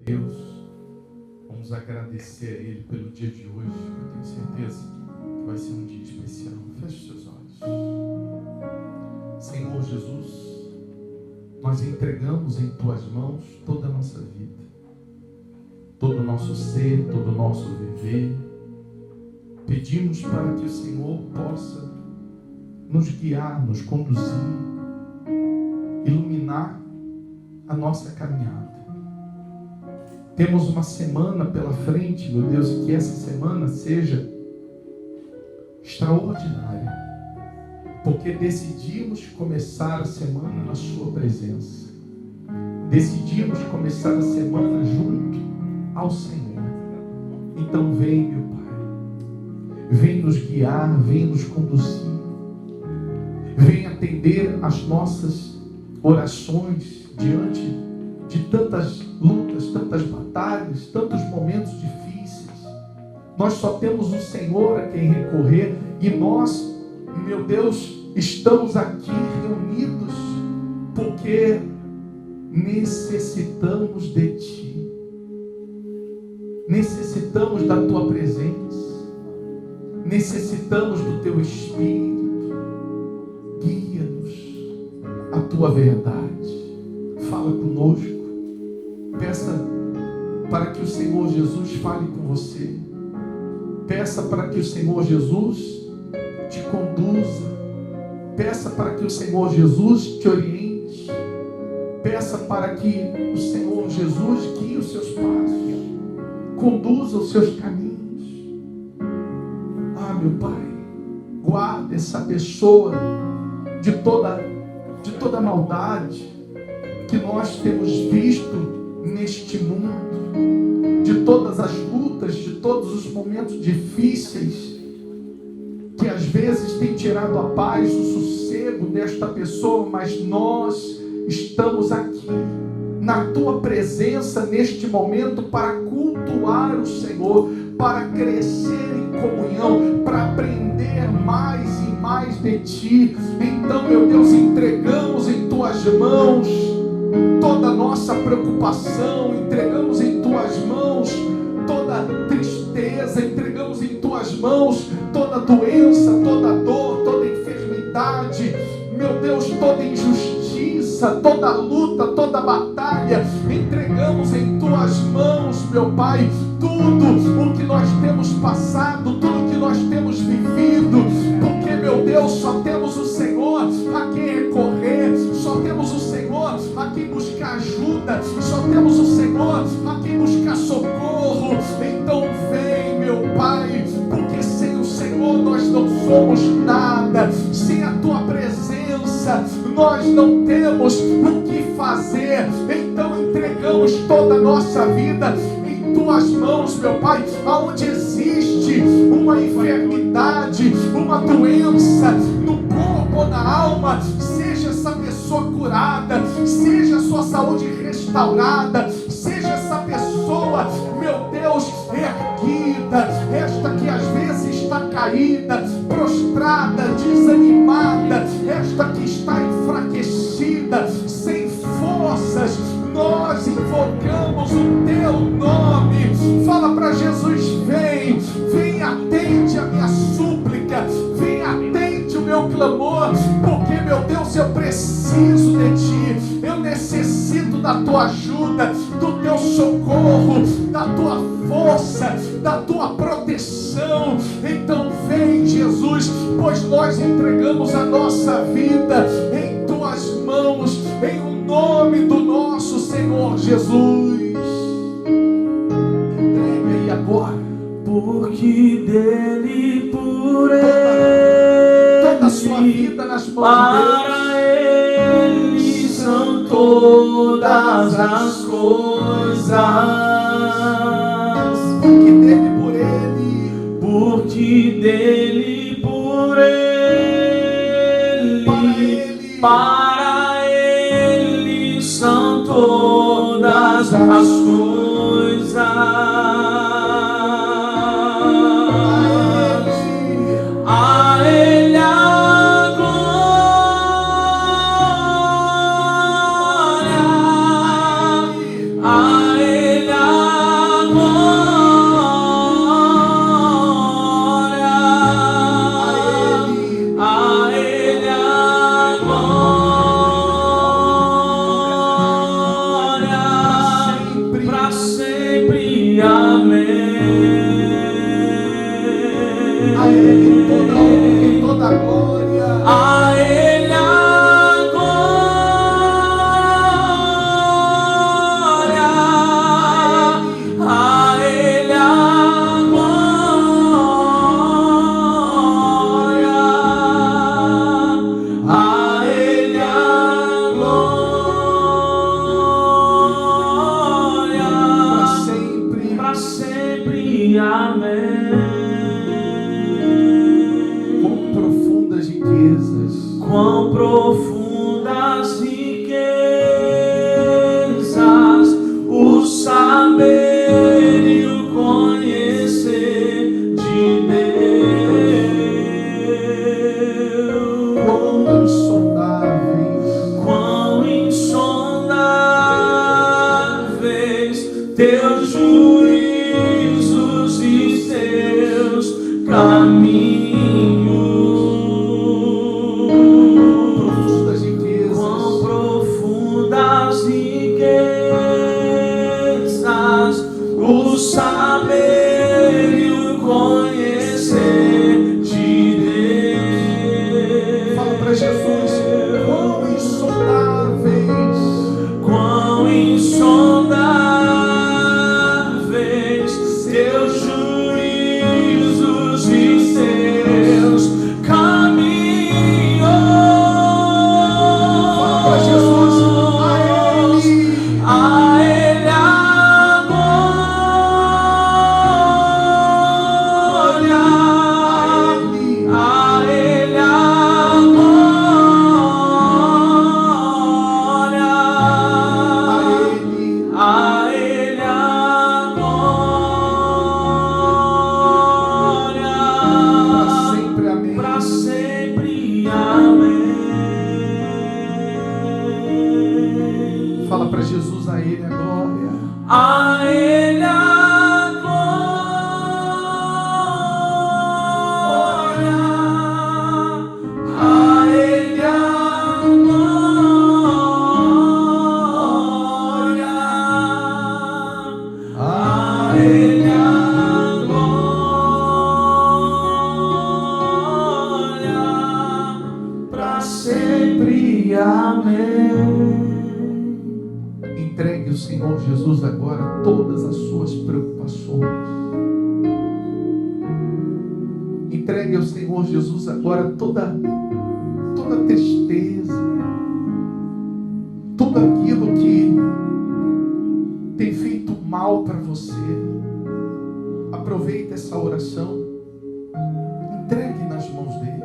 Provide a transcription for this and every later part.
Deus, vamos agradecer a Ele pelo dia de hoje. Eu tenho certeza que vai ser um dia especial. Feche os seus olhos. Senhor Jesus, nós entregamos em Tuas mãos toda a nossa vida, todo o nosso ser, todo o nosso viver. Pedimos para que o Senhor possa nos guiar, nos conduzir, iluminar a nossa caminhada. Temos uma semana pela frente, meu Deus, e que essa semana seja extraordinária, porque decidimos começar a semana na Sua presença. Decidimos começar a semana junto ao Senhor. Então vem, meu Pai, vem nos guiar, vem nos conduzir, vem atender as nossas orações diante de tantas lutas, tantas batalhas, tantos momentos difíceis. Nós só temos o Senhor a quem recorrer e nós, meu Deus, estamos aqui reunidos porque necessitamos de Ti. Necessitamos da Tua presença. Necessitamos do Teu Espírito. Guia-nos a Tua verdade. Fala conosco. Peça para que o Senhor Jesus fale com você. Peça para que o Senhor Jesus te conduza. Peça para que o Senhor Jesus te oriente. Peça para que o Senhor Jesus guie os seus passos. Conduza os seus caminhos. Ah, meu Pai, guarda essa pessoa de toda maldade que nós temos visto neste mundo, de todas as lutas, de todos os momentos difíceis, que às vezes tem tirado a paz, o sossego desta pessoa, mas nós estamos aqui, na Tua presença, neste momento, para cultuar o Senhor, para crescer em comunhão, para aprender mais e mais de Ti. Então, meu Deus, entregamos em Tuas mãos toda a nossa preocupação, entregamos em Tuas mãos toda a tristeza, entregamos em Tuas mãos toda a doença, toda a dor, toda a enfermidade, meu Deus, toda a injustiça, toda a luta, toda a batalha, entregamos em Tuas mãos, meu Pai, tudo o que nós temos passado, tudo o que nós temos vivido, porque, meu Deus, só temos o Senhor a quem recorrer, só temos o Senhor a quem buscar ajuda, só temos o Senhor a quem buscar socorro. Então vem, meu Pai, porque sem o Senhor nós não somos nada, sem a Tua presença nós não temos o que fazer. Então entregamos toda a nossa vida em Tuas mãos, meu Pai, aonde existe uma enfermidade, uma doença no corpo ou na alma, seja essa pessoa curada, seja a sua saúde restaurada, seja essa pessoa, meu Deus, erguida, esta que às vezes está caída, prostrada, desanimada, esta que está enfraquecida, sem forças, nós invocamos o Teu nome. Fala para Jesus: vem, atende a minha súplica, vem, atende o meu clamor, porque, meu Deus, eu preciso de Ti, eu necessito da Tua ajuda, do Teu socorro, da Tua força, da Tua proteção. Então vem, Jesus, pois nós entregamos a nossa vida em Tuas mãos, em o nome do nosso Senhor Jesus. Entrega aí agora, porque dele, por ele, toda a sua vida nas mãos para ele são todas as coisas, porque dele, por ele, porque dele, por ele, para ele são todas as coisas. A Ele a glória, a Ele a sempre, amém. A Ele toda honra e toda glória. A Ele a glória, a Ele a glória, a Ele a glória, para sempre, amém. Quão profundas riquezas o saber e o conhecer de Deus. Quão insondáveis teus juízos e teus caminhos. O saber e o conhecer de Deus. Fala para Jesus. Quão insondáveis teus juízos e teus caminhos. Fala para Jesus. A Ele a glória, a Ele a glória, a Ele a glória, para sempre, amém. Fala para Jesus, a Ele a glória. A Ele a glória, a Ele a glória, a Ele a glória, para sempre, amém. Entregue ao Senhor Jesus agora todas as suas preocupações. Entregue ao Senhor Jesus agora toda tristeza, tudo aquilo que tem feito mal para você. Aproveite essa oração. Entregue nas mãos dele.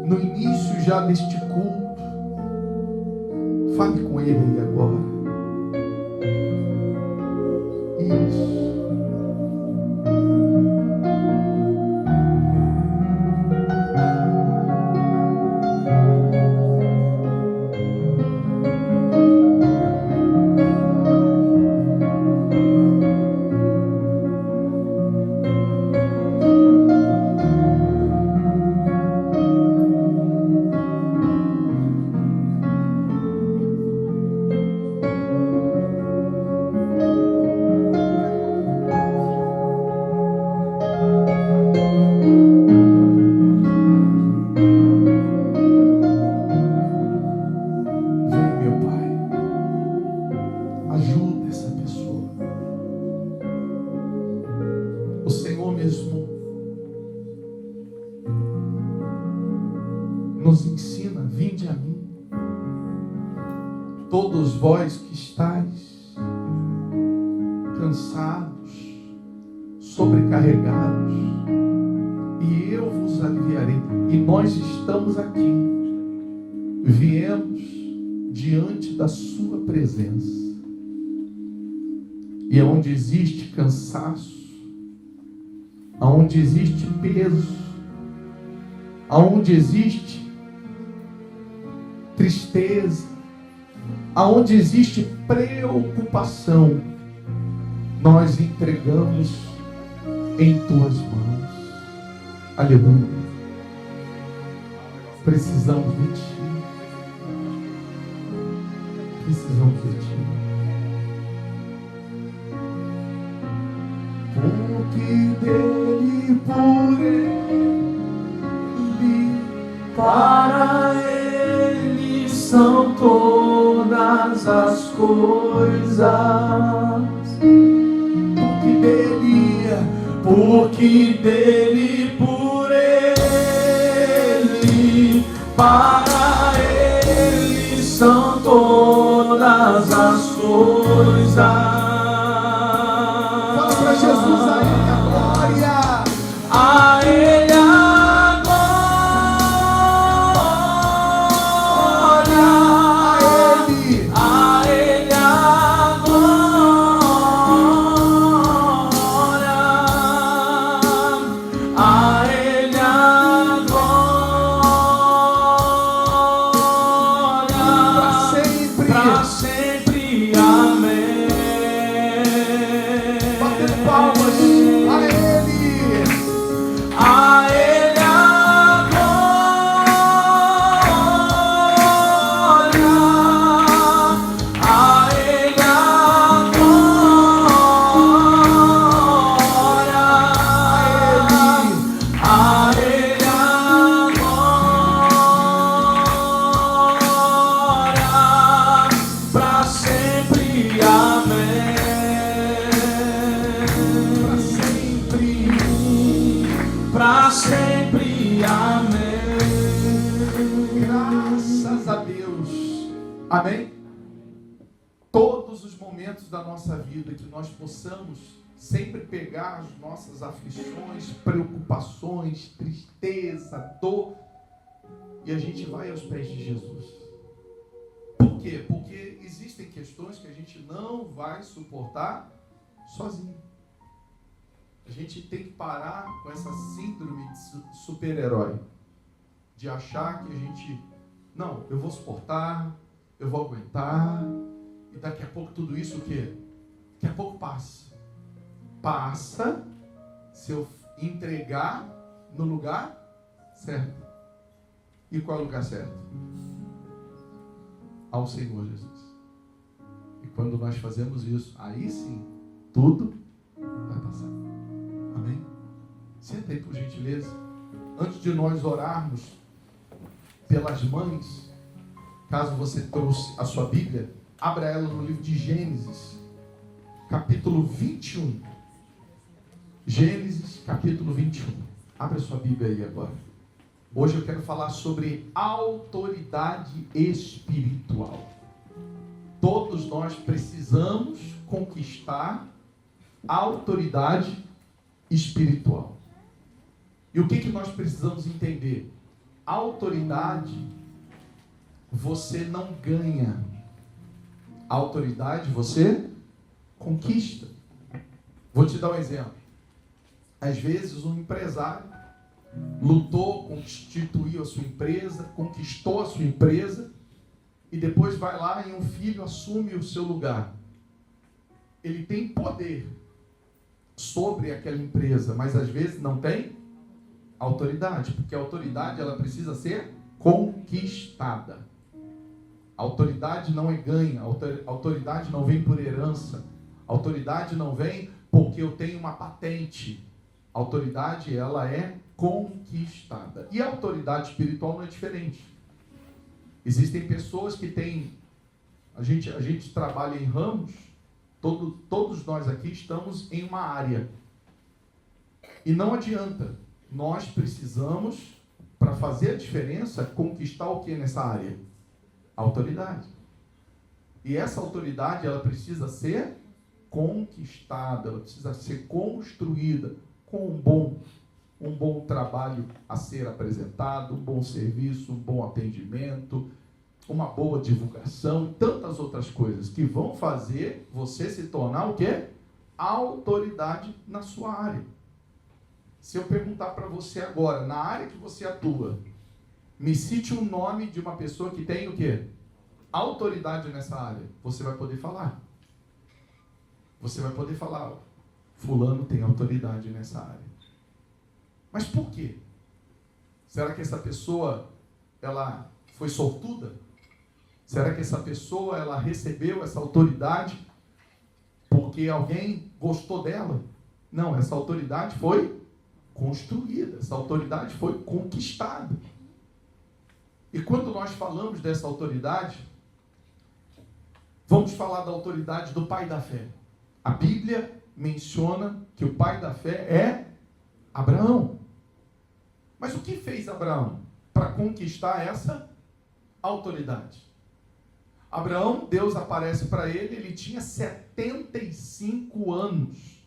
No início já deste culto, fale com ele aí agora. Isso. nos ensina: vinde a mim, todos vós que estáis cansados, sobrecarregados, e eu vos aliviarei. E nós estamos aqui, viemos diante da sua presença. E onde existe cansaço, aonde existe peso, aonde existe tristeza, aonde existe preocupação, nós entregamos em tuas mãos. Aleluia. Precisamos de ti. Precisamos de ti. porque dele, por ele, Para Ele são todas as coisas. Porque dele, por ele, para ele são todas as coisas. Fala para Jesus aí a glória. A Ele a glória. A Ele a glória. A Ele a glória. Para sempre, amém. Batendo palmas a ele. A Ele a glória. A Ele a glória. A Ele a glória. Para sempre, amém. Para sempre, amém. Graças a Deus. Amém? Todos os momentos da nossa vida que nós possamos sempre pegar as nossas aflições, preocupações, tristeza, dor, e a gente vai aos pés de Jesus. Por quê? Porque existem questões que a gente não vai suportar sozinho. A gente tem que parar com essa síndrome de super-herói. De achar que a gente... Não, eu vou suportar, eu vou aguentar. E daqui a pouco tudo isso o quê? Daqui a pouco passa. Passa se eu entregar no lugar certo. E qual é o lugar certo? Ao Senhor Jesus. E quando nós fazemos isso, aí sim, tudo vai passar. Amém? Senta aí, por gentileza. Antes de nós orarmos pelas mães, caso você trouxe a sua Bíblia, abra ela no livro de Gênesis, capítulo 21. Gênesis, capítulo 21. Abra a sua Bíblia aí agora. Hoje eu quero falar sobre autoridade espiritual. Todos nós precisamos conquistar a autoridade espiritual. E o que nós precisamos entender? A autoridade você não ganha. A autoridade você conquista. Vou te dar um exemplo. Às vezes um empresário lutou, constituiu a sua empresa, conquistou a sua empresa, e depois vai lá e um filho assume o seu lugar. Ele tem poder sobre aquela empresa, mas às vezes não tem autoridade, porque a autoridade ela precisa ser conquistada. A autoridade não é ganha, a autoridade não vem por herança, a autoridade não vem porque eu tenho uma patente. A autoridade ela é conquistada. E a autoridade espiritual não é diferente. Existem pessoas que têm, a gente trabalha em ramos, todos nós aqui estamos em uma área. E não adianta, nós precisamos, para fazer a diferença, conquistar o que nessa área? A autoridade. E essa autoridade, ela precisa ser conquistada, ela precisa ser construída com um bom trabalho a ser apresentado, um bom serviço, um bom atendimento, uma boa divulgação e tantas outras coisas que vão fazer você se tornar o quê? Autoridade na sua área. Se eu perguntar para você agora, na área que você atua, me cite um nome de uma pessoa que tem o quê? Autoridade nessa área. Você vai poder falar. Você vai poder falar, fulano tem autoridade nessa área. Mas por quê? Será que essa pessoa, ela foi sortuda? Será que essa pessoa, ela recebeu essa autoridade porque alguém gostou dela? Não, essa autoridade foi construída, essa autoridade foi conquistada. E quando nós falamos dessa autoridade, vamos falar da autoridade do pai da fé. A Bíblia menciona que o pai da fé é Abraão. Mas o que fez Abraão para conquistar essa autoridade? Abraão, Deus aparece para ele, ele tinha 75 anos.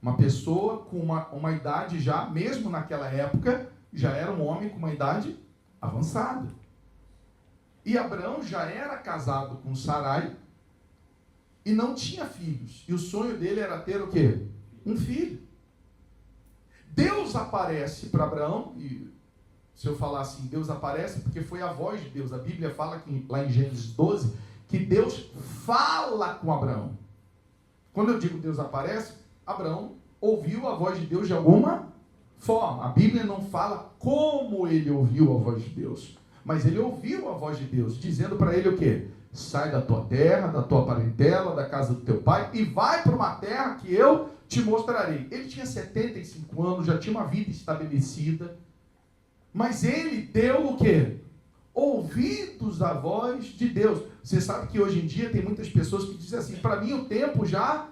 Uma pessoa com uma idade já, mesmo naquela época, já era um homem com uma idade avançada. E Abraão já era casado com Sarai e não tinha filhos. E o sonho dele era ter o quê? Um filho. Deus aparece para Abraão, e se eu falar assim, Deus aparece, porque foi a voz de Deus. A Bíblia fala que, lá em Gênesis 12, que Deus fala com Abraão. Quando eu digo Deus aparece, Abraão ouviu a voz de Deus de alguma forma. A Bíblia não fala como ele ouviu a voz de Deus, mas ele ouviu a voz de Deus, dizendo para ele o quê? Sai da tua terra, da tua parentela, da casa do teu pai, e vai para uma terra que eu te mostrarei. Ele tinha 75 anos, já tinha uma vida estabelecida, mas ele deu o quê? Ouvidos à voz de Deus. Você sabe que hoje em dia tem muitas pessoas que dizem assim, para mim o tempo já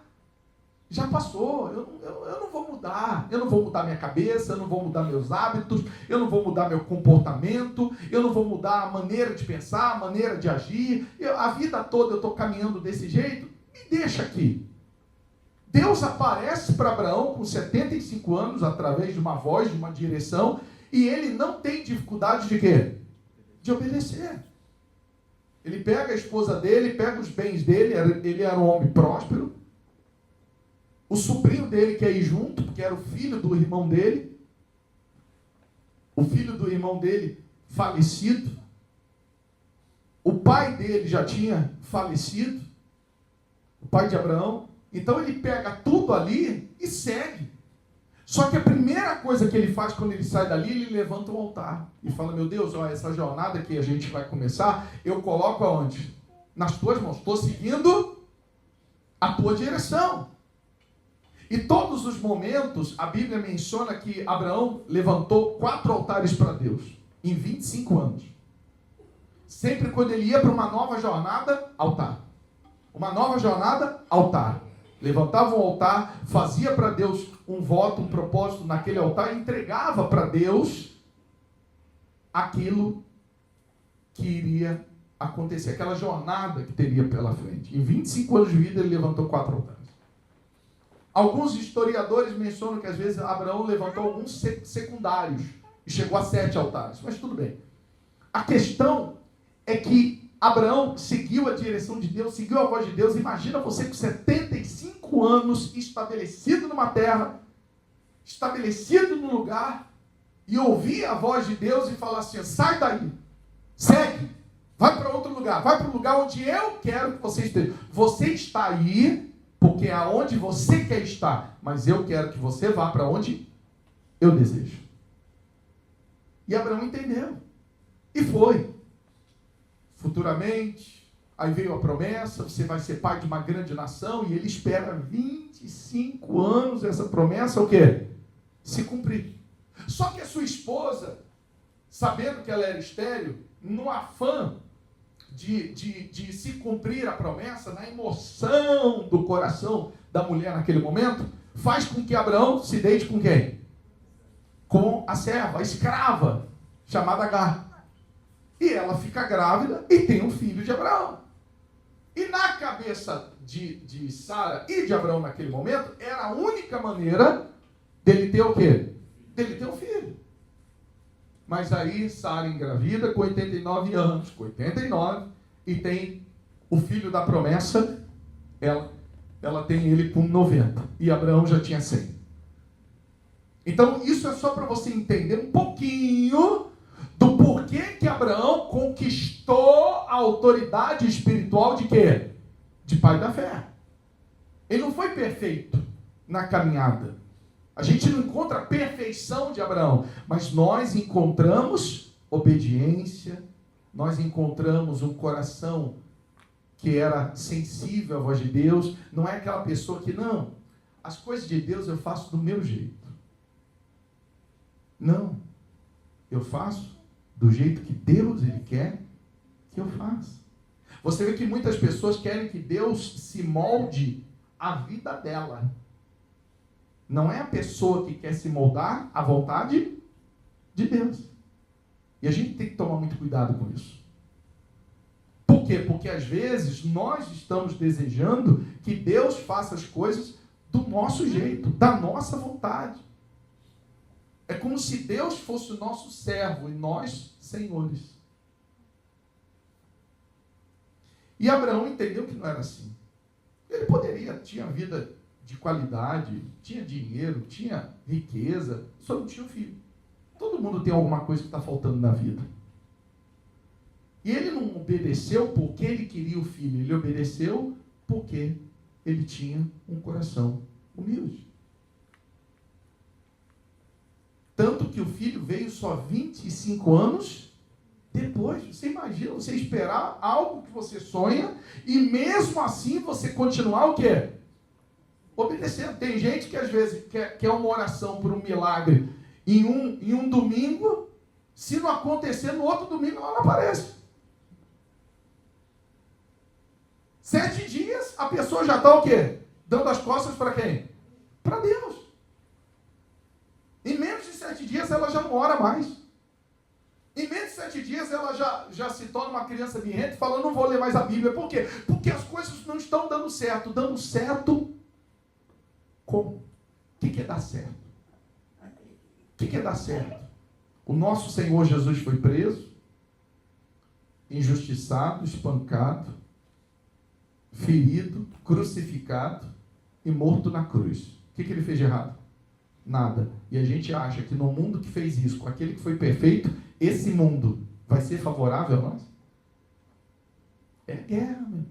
passou, eu não vou mudar, eu não vou mudar minha cabeça, eu não vou mudar meus hábitos, eu não vou mudar meu comportamento, eu não vou mudar a maneira de pensar, a maneira de agir, a vida toda eu estou caminhando desse jeito, me deixa aqui. Deus aparece para Abraão com 75 anos, através de uma voz, de uma direção, e ele não tem dificuldade de quê? De obedecer. Ele pega a esposa dele, pega os bens dele, ele era um homem próspero, o sobrinho dele quer ir junto, porque era o filho do irmão dele. O filho do irmão dele falecido. O pai dele já tinha falecido. O pai de Abraão. Então ele pega tudo ali e segue. Só que a primeira coisa que ele faz quando ele sai dali, ele levanta um altar. E fala, meu Deus, ó, essa jornada que a gente vai começar, eu coloco aonde? Nas tuas mãos. Estou seguindo a tua direção. E todos os momentos, a Bíblia menciona que Abraão levantou 4 altares para Deus, em 25 anos. Sempre quando ele ia para uma nova jornada, altar. Uma nova jornada, altar. Levantava um altar, fazia para Deus um voto, um propósito naquele altar, e entregava para Deus aquilo que iria acontecer, aquela jornada que teria pela frente. Em 25 anos de vida, ele levantou 4 altares. Alguns historiadores mencionam que às vezes Abraão levantou alguns secundários e chegou a 7 altares, mas tudo bem. A questão é que Abraão seguiu a direção de Deus, seguiu a voz de Deus. Imagina você com 75 anos, estabelecido numa terra, estabelecido num lugar, e ouvir a voz de Deus e falar assim, sai daí, segue, vai para outro lugar, vai para o lugar onde eu quero que você esteja. Você está aí porque é aonde você quer estar, mas eu quero que você vá para onde eu desejo. E Abraão entendeu. E foi. Futuramente, aí veio a promessa, você vai ser pai de uma grande nação, e ele espera 25 anos essa promessa, o quê? Se cumprir. Só que a sua esposa, sabendo que ela era estéril, no afã de se cumprir a promessa, na emoção do coração da mulher naquele momento, faz com que Abraão se deite com quem? Com a serva, a escrava, chamada Agar. E ela fica grávida e tem um filho de Abraão. E na cabeça de Sara e de Abraão naquele momento, era a única maneira dele ter o quê? Dele ter um filho. Mas aí Sara engravida com 89 anos, com 89, e tem o filho da promessa, ela tem ele com 90, e Abraão já tinha 100. Então isso é só para você entender um pouquinho do porquê que Abraão conquistou a autoridade espiritual de quê? De pai da fé. Ele não foi perfeito na caminhada. A gente não encontra a perfeição de Abraão, mas nós encontramos obediência, nós encontramos um coração que era sensível à voz de Deus. Não é aquela pessoa que, não, as coisas de Deus eu faço do meu jeito. Não. Eu faço do jeito que Deus Ele quer que eu faça. Você vê que muitas pessoas querem que Deus se molde a vida dela. Não é a pessoa que quer se moldar à vontade de Deus. E a gente tem que tomar muito cuidado com isso. Por quê? Porque às vezes nós estamos desejando que Deus faça as coisas do nosso jeito, da nossa vontade. É como se Deus fosse o nosso servo e nós senhores. E Abraão entendeu que não era assim. Ele tinha vida de qualidade, tinha dinheiro, tinha riqueza, só não tinha um filho. Todo mundo tem alguma coisa que está faltando na vida. E ele não obedeceu porque ele queria o filho, ele obedeceu porque ele tinha um coração humilde. Tanto que o filho veio só 25 anos depois. Você imagina, você esperar algo que você sonha e mesmo assim você continuar o quê? Obedecendo. Tem gente que às vezes quer uma oração por um milagre em um domingo, se não acontecer, no outro domingo ela não aparece. 7 dias, a pessoa já está o quê? Dando as costas para quem? Para Deus. Em menos de 7 dias ela já não ora mais. Em menos de 7 dias ela já se torna uma criança birrenta e fala, não vou ler mais a Bíblia. Por quê? Porque as coisas não estão dando certo. Dando certo como? O que é dar certo? O que é dar certo? O nosso Senhor Jesus foi preso, injustiçado, espancado, ferido, crucificado e morto na cruz. O que ele fez de errado? Nada. E a gente acha que no mundo que fez isso, com aquele que foi perfeito, esse mundo vai ser favorável a nós? É guerra, meu.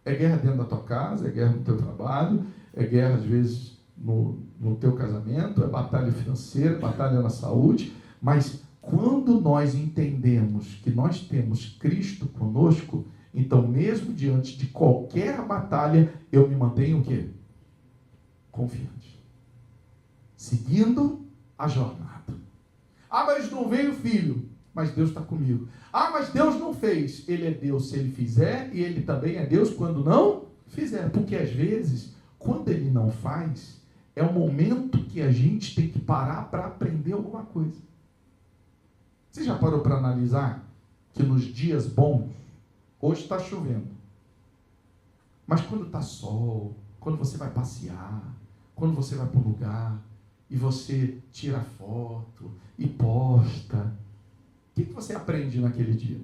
É guerra dentro da tua casa, é guerra no teu trabalho, é guerra às vezes no teu casamento, é batalha financeira, batalha na saúde, mas quando nós entendemos que nós temos Cristo conosco, então mesmo diante de qualquer batalha, eu me mantenho o quê? Confiante. Seguindo a jornada. Ah, mas não veio o filho, mas Deus está comigo. Ah, mas Deus não fez. Ele é Deus se ele fizer, e ele também é Deus quando não fizer. Porque às vezes, quando ele não faz, é o momento que a gente tem que parar para aprender alguma coisa. Você já parou para analisar que nos dias bons, hoje está chovendo, mas quando está sol, quando você vai passear, quando você vai para um lugar e você tira foto e posta, o que você aprende naquele dia?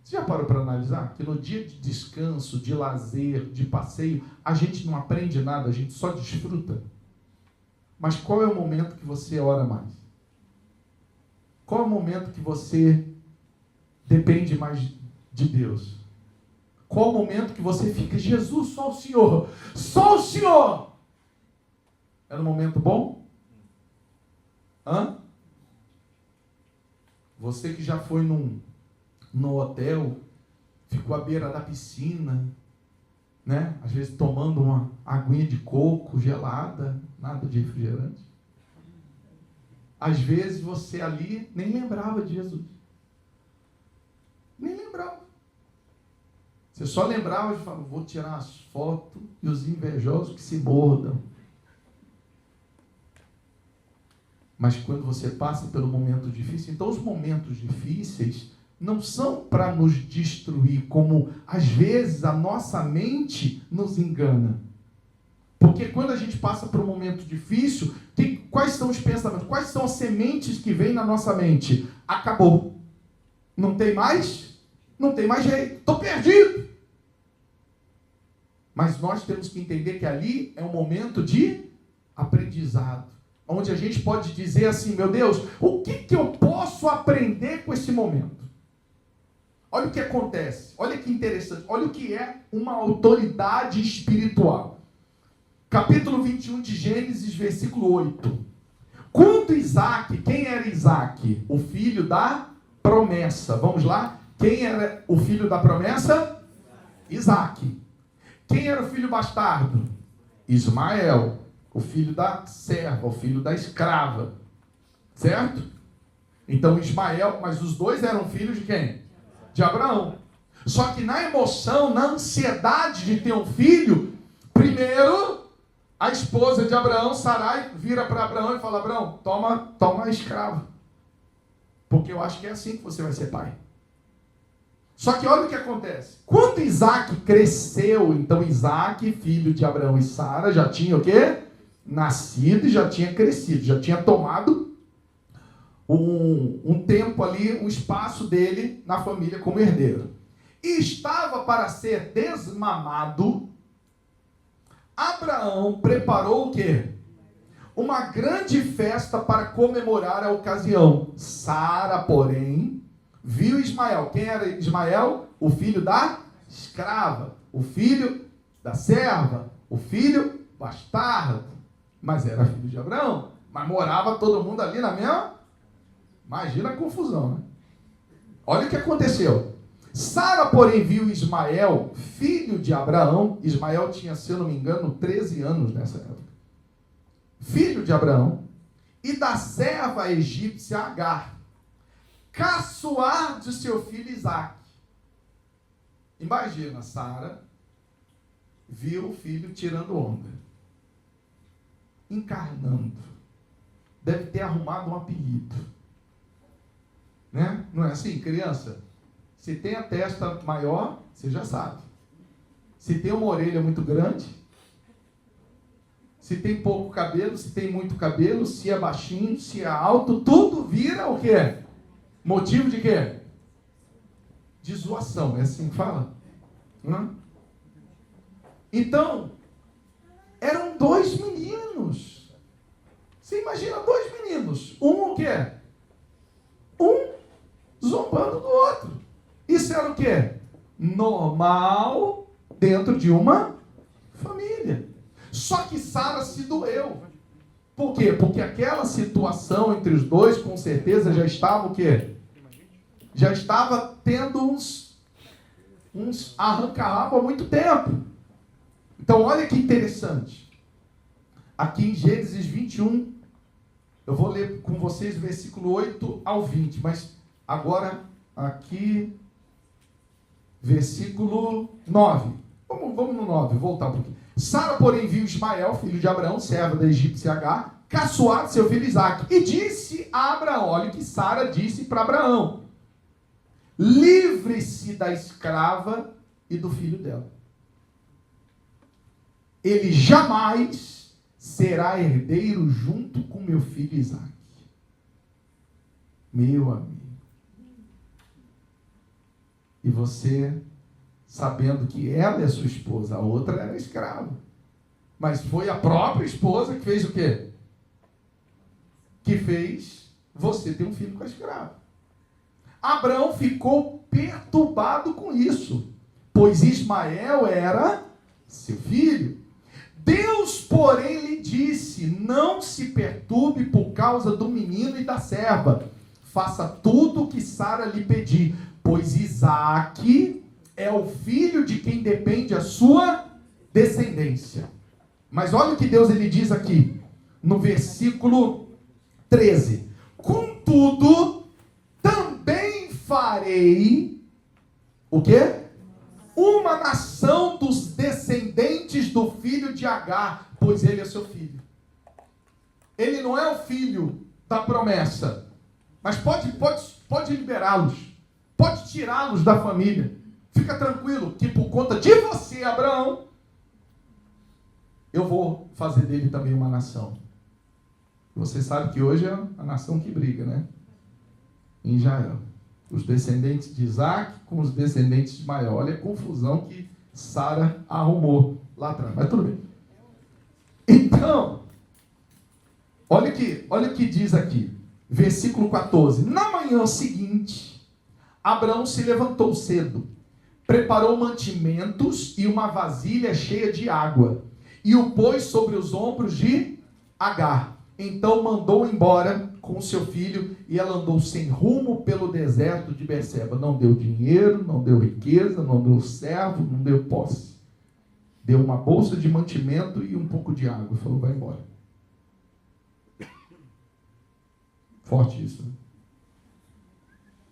Você já parou para analisar que no dia de descanso, de lazer, de passeio, a gente não aprende nada, a gente só desfruta? Mas qual é o momento que você ora mais? Qual é o momento que você depende mais de Deus? Qual o momento que você fica, Jesus, só o Senhor, só o Senhor? É no momento bom? Você que já foi no hotel, ficou à beira da piscina, né? Às vezes tomando uma aguinha de coco gelada, nada de refrigerante. Às vezes você ali nem lembrava de Jesus. Nem lembrava. Você só lembrava de falar, vou tirar as fotos e os invejosos que se mordam. Mas quando você passa pelo momento difícil, então os momentos difíceis não são para nos destruir, como às vezes a nossa mente nos engana. Porque quando a gente passa por um momento difícil, quais são os pensamentos? Quais são as sementes que vêm na nossa mente? Acabou. Não tem mais? Não tem mais jeito. Estou perdido. Mas nós temos que entender que ali é um momento de aprendizado. Onde a gente pode dizer assim, meu Deus, o que eu posso aprender com esse momento? Olha o que acontece. Olha que interessante. Olha o que é uma autoridade espiritual. Capítulo 21 de Gênesis, versículo 8. Quando Isaac, quem era Isaac? O filho da promessa. Vamos lá? Quem era o filho da promessa? Isaac. Quem era o filho bastardo? Ismael, o filho da serva, o filho da escrava. Certo? Então Ismael, mas os dois eram filhos de quem? De Abraão. Só que na emoção, na ansiedade de ter um filho, primeiro a esposa de Abraão, Sarai, vira para Abraão e fala: Abraão, toma a escrava. Porque eu acho que é assim que você vai ser pai. Só que olha o que acontece. Quando Isaac cresceu, então Isaac, filho de Abraão e Sara, já tinha o quê? Nascido e já tinha crescido, já tinha tomado um tempo ali, um espaço dele na família como herdeiro. E estava para ser desmamado. Abraão preparou o quê? Uma grande festa para comemorar a ocasião. Sara, porém, viu Ismael. Quem era Ismael? O filho da escrava, o filho da serva, o filho bastardo. Mas era filho de Abraão. Mas morava todo mundo ali na mesma... Imagina a confusão, né? Olha o que aconteceu. Sara, porém, viu Ismael, filho de Abraão. Ismael tinha, se eu não me engano, 13 anos nessa época. Filho de Abraão. E da serva egípcia Agar, caçoar de seu filho Isaac. Imagina, Sara viu o filho tirando onda, encarnando. Deve ter arrumado um apelido. Né? Não é assim, criança? Se tem a testa maior, você já sabe. Se tem uma orelha muito grande, se tem pouco cabelo, se tem muito cabelo, se é baixinho, se é alto, tudo vira o quê? Motivo de quê? De zoação, é assim que fala? Não? Então, eram 2 meninos. Você imagina 2 meninos. Um o quê? Um zombando do outro. Isso era o quê? Normal dentro de uma família. Só que Sara se doeu. Por quê? Porque aquela situação entre os dois, com certeza, já estava o quê? Já estava tendo uns arranca-rabo há muito tempo. Então, olha que interessante. Aqui em Gênesis 21, eu vou ler com vocês o versículo 8 ao 20, mas agora aqui, versículo 9. Vamos no 9, voltar um pouquinho. Sara, porém, viu Ismael, filho de Abraão, serva da egípcia Agar, caçoar de seu filho Isaac. E disse a Abraão, olha o que Sara disse para Abraão: livre-se da escrava e do filho dela. Ele jamais será herdeiro junto com meu filho Isaac. Meu amigo. E você, sabendo que ela é sua esposa, a outra era escrava. Mas foi a própria esposa que fez o quê? Que fez você ter um filho com a escrava. Abraão ficou perturbado com isso, pois Ismael era seu filho. Deus, porém, lhe disse: não se perturbe por causa do menino e da serva. Faça tudo o que Sara lhe pedir, pois Isaque é o filho de quem depende a sua descendência. Mas olha o que Deus ele diz aqui, no versículo 13. Contudo, também farei, o quê? Uma nação dos descendentes do filho de Agar, pois ele é seu filho. Ele não é o filho da promessa, mas pode liberá-los, pode tirá-los da família. Fica tranquilo que por conta de você, Abraão, eu vou fazer dele também uma nação. Você sabe que hoje é a nação que briga, né? Em Israel. Os descendentes de Isaac com os descendentes de Ismael. Olha a confusão que Sara arrumou lá atrás. Mas tudo bem. Então, olha o que diz aqui. Versículo 14. Na manhã seguinte, Abraão se levantou cedo, preparou mantimentos e uma vasilha cheia de água, e o pôs sobre os ombros de Agar. Então mandou embora com seu filho, e ela andou sem rumo pelo deserto de Berseba. Não deu dinheiro, não deu riqueza, não deu servo, não deu posse. deu uma bolsa de mantimento e um pouco de água. Falou, vai embora. Forte isso, né?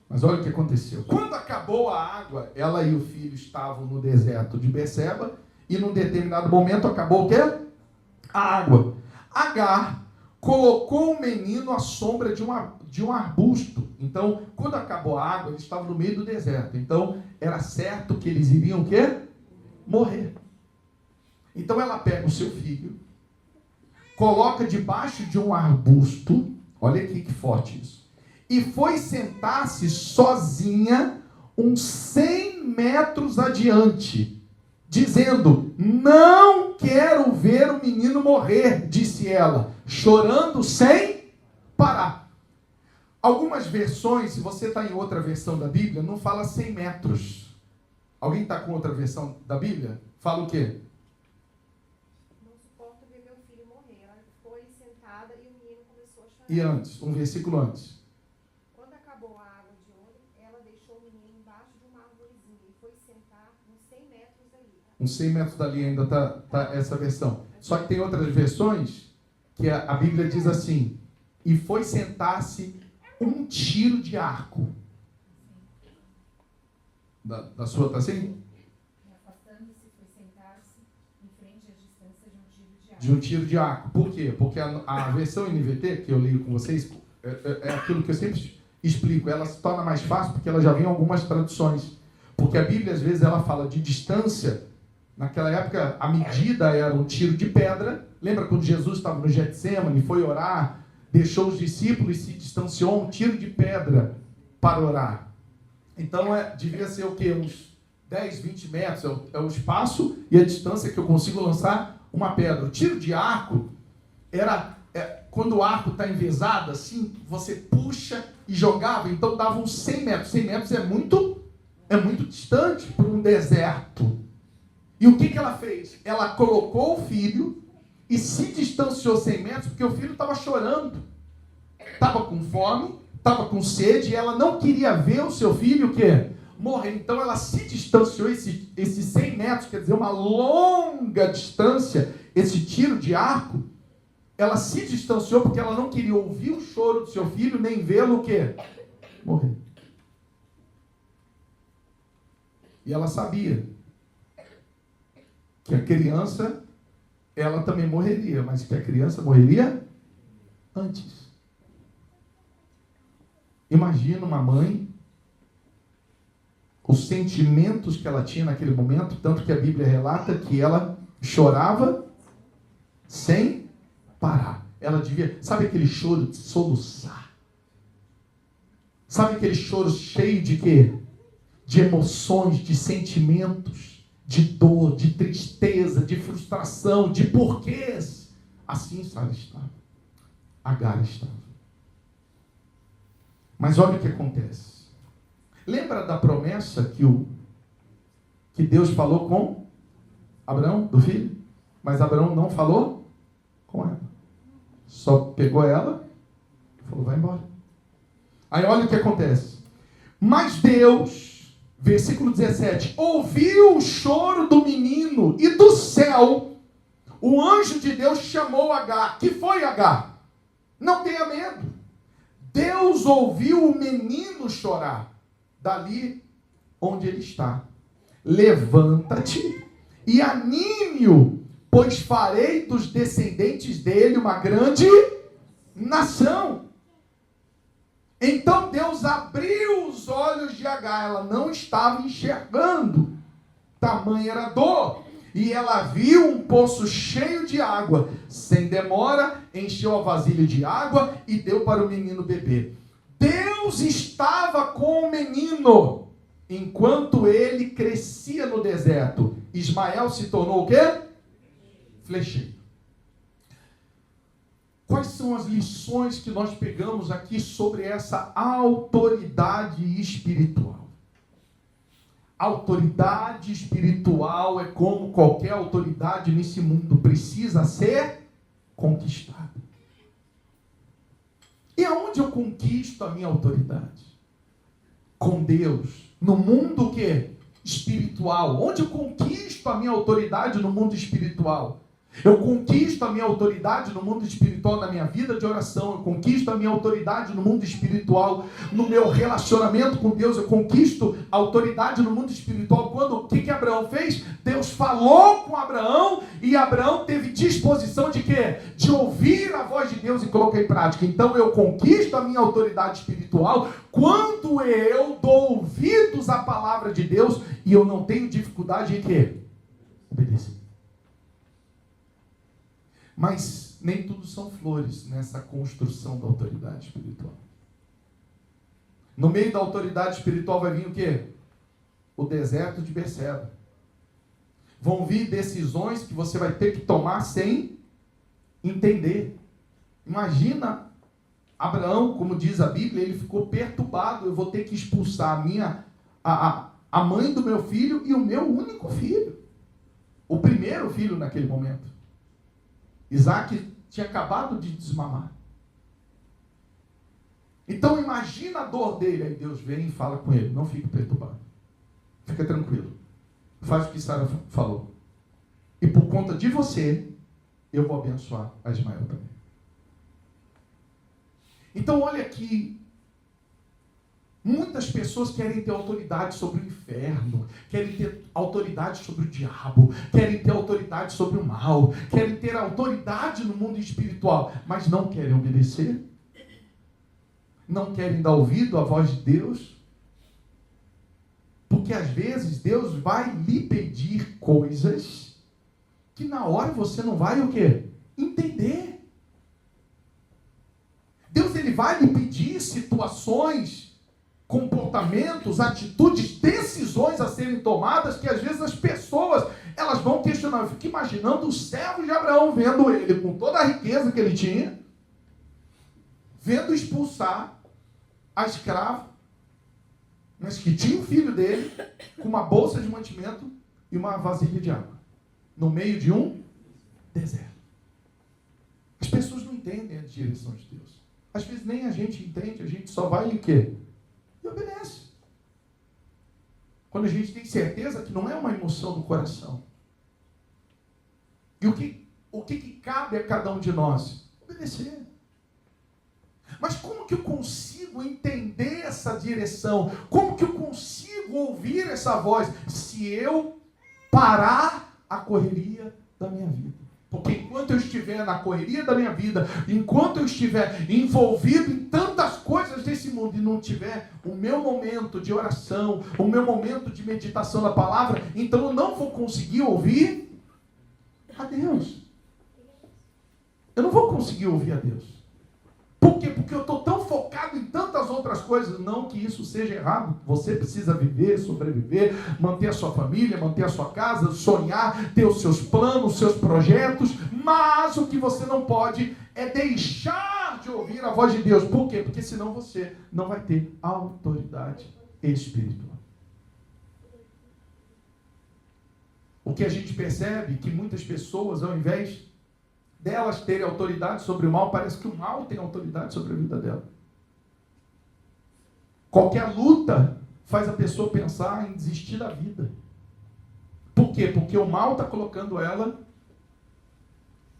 Mas olha o que aconteceu. Quando acabou a água, ela e o filho estavam no deserto de Beceba, e num determinado momento acabou o quê? A água. Agar colocou o menino à sombra de um arbusto. Então, quando acabou a água, eles estavam no meio do deserto. Então, era certo que eles iriam o quê? Morrer. Então, ela pega o seu filho, coloca debaixo de um arbusto. Olha aqui que forte isso. E foi sentar-se sozinha uns 100 metros adiante, dizendo, não quero ver o menino morrer, disse ela, chorando sem parar. Algumas versões, se você está em outra versão da Bíblia, não fala 100 metros. Alguém está com outra versão da Bíblia? Fala o quê? Não suporto ver meu filho morrer. Ela foi sentada e o menino começou a chorar. E antes, um versículo antes. Quando acabou a água de ontem, ela deixou o menino embaixo de uma arvorezinha e foi sentar uns 100 metros dali. Uns 100 metros dali ainda está essa versão. Só que tem outras versões que a Bíblia diz assim, e foi sentar-se um tiro de arco. Da sua está assim? Afastando-se, foi sentar-se em frente à distância de um tiro de arco. De um tiro de arco. Por quê? Porque a versão NVT, que eu leio com vocês, é aquilo que eu sempre explico. Ela se torna mais fácil porque ela já vem em algumas traduções. Porque a Bíblia, às vezes, ela fala de distância. Naquela época, a medida era um tiro de pedra. Lembra quando Jesus estava no Getsêmani, foi orar, deixou os discípulos e se distanciou um tiro de pedra para orar. Então, devia ser o quê? Uns 10, 20 metros. É o espaço e a distância que eu consigo lançar uma pedra. O tiro de arco era... quando o arco está envezado, assim, você puxa e jogava. Então, dava uns 100 metros. 100 metros é muito distante para um deserto. E o que ela fez? Ela colocou o filho e se distanciou 100 metros porque o filho estava chorando. Estava com fome, estava com sede e ela não queria ver o seu filho o quê? Morrer. Então ela se distanciou esses 100 metros, quer dizer, uma longa distância, esse tiro de arco, ela se distanciou porque ela não queria ouvir o choro do seu filho, nem vê-lo o quê? Morrer. E ela sabia que a criança, ela também morreria, mas que a criança morreria antes. Imagina uma mãe, os sentimentos que ela tinha naquele momento, tanto que a Bíblia relata que ela chorava sem parar. Ela devia, sabe aquele choro de soluçar? Sabe aquele choro cheio de quê? De emoções, de sentimentos, de dor, de tristeza, de frustração, de porquês. Assim Sara estava. Agar estava. Mas olha o que acontece. Lembra da promessa que Deus falou com Abraão, do filho? Mas Abraão não falou com ela. Só pegou ela e falou, vai embora. Aí olha o que acontece. Mas Deus, versículo 17, ouviu o choro do menino e do céu o anjo de Deus chamou Agar. Que foi Agar? Não tenha medo. Deus ouviu o menino chorar dali onde ele está. Levanta-te e anime-o, pois farei dos descendentes dele uma grande nação. Então Deus abriu os olhos de Agar. Ela não estava enxergando. Tamanha era a dor. E ela viu um poço cheio de água. Sem demora, encheu a vasilha de água e deu para o menino beber. Deus estava com o menino enquanto ele crescia no deserto. Ismael se tornou o quê? Flecheiro. Quais são as lições que nós pegamos aqui sobre essa autoridade espiritual? Autoridade espiritual é como qualquer autoridade nesse mundo, precisa ser conquistada. E aonde eu conquisto a minha autoridade? Com Deus. No mundo que espiritual. Onde eu conquisto a minha autoridade no mundo espiritual? Eu conquisto a minha autoridade no mundo espiritual na minha vida de oração. Eu conquisto a minha autoridade no mundo espiritual no meu relacionamento com Deus. Eu conquisto a autoridade no mundo espiritual quando o que Abraão fez? Deus falou com Abraão e Abraão teve disposição de quê? De ouvir a voz de Deus e colocar em prática. Então eu conquisto a minha autoridade espiritual quando eu dou ouvidos à palavra de Deus e eu não tenho dificuldade em quê? Obedecer. Mas nem tudo são flores nessa construção da autoridade espiritual. No meio da autoridade espiritual vai vir o quê? O deserto de Berseba. Vão vir decisões que você vai ter que tomar sem entender. Imagina Abraão, como diz a Bíblia, ele ficou perturbado. Eu vou ter que expulsar a mãe do meu filho e o meu único filho. O primeiro filho naquele momento. Isaac tinha acabado de desmamar. Então imagina a dor dele. Aí Deus vem e fala com ele: não fique perturbado. Fica tranquilo. Faz o que Sara falou. E por conta de você, eu vou abençoar a Ismael também. Então olha aqui. Muitas pessoas querem ter autoridade sobre o inferno, querem ter autoridade sobre o diabo, querem ter autoridade sobre o mal, querem ter autoridade no mundo espiritual, mas não querem obedecer, não querem dar ouvido à voz de Deus, porque às vezes Deus vai lhe pedir coisas que na hora você não vai o quê? Entender. Deus ele vai lhe pedir situações, comportamentos, atitudes, decisões a serem tomadas que às vezes as pessoas elas vão questionar. Eu fico imaginando o servo de Abraão vendo ele com toda a riqueza que ele tinha, vendo expulsar a escrava, mas que tinha o filho dele com uma bolsa de mantimento e uma vasilha de água no meio de um deserto. As pessoas não entendem a direção de Deus. Às vezes nem a gente entende, a gente só vai em quê? E obedece. Quando a gente tem certeza que não é uma emoção do coração. E o que cabe a cada um de nós? Obedecer. Mas como que eu consigo entender essa direção? Como que eu consigo ouvir essa voz? Se eu parar a correria da minha vida. Porque enquanto eu estiver na correria da minha vida, enquanto eu estiver envolvido em tantas coisas desse mundo e não tiver o meu momento de oração, o meu momento de meditação da palavra, então eu não vou conseguir ouvir a Deus. Eu não vou conseguir ouvir a Deus. Por quê? Porque eu estou tão focado em tantas outras coisas. Não que isso seja errado. Você precisa viver, sobreviver, manter a sua família, manter a sua casa, sonhar, ter os seus planos, os seus projetos. Mas o que você não pode é deixar de ouvir a voz de Deus. Por quê? Porque senão você não vai ter autoridade espiritual. O que a gente percebe é que muitas pessoas, ao invés delas terem autoridade sobre o mal, parece que o mal tem autoridade sobre a vida dela. Qualquer luta faz a pessoa pensar em desistir da vida. Por quê? Porque o mal está colocando ela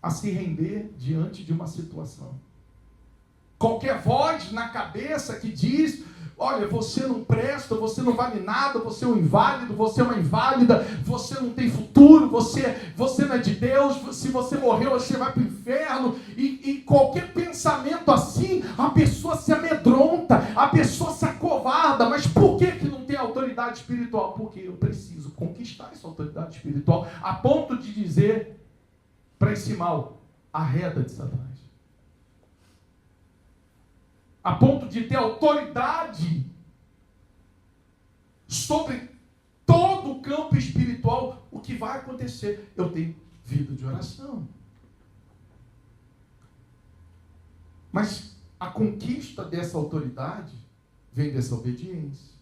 a se render diante de uma situação. Qualquer voz na cabeça que diz: olha, você não presta, você não vale nada, você é um inválido, você é uma inválida, você não tem futuro, você não é de Deus, se você morreu, você vai para o inferno. E qualquer pensamento assim, a pessoa se amedronta, a pessoa se acovarda. Mas por que não tem autoridade espiritual? Porque eu preciso conquistar essa autoridade espiritual a ponto de dizer para esse mal: arreda de Satanás. A ponto de ter autoridade sobre todo o campo espiritual. O que vai acontecer? Eu tenho vida de oração. Mas a conquista dessa autoridade vem dessa obediência.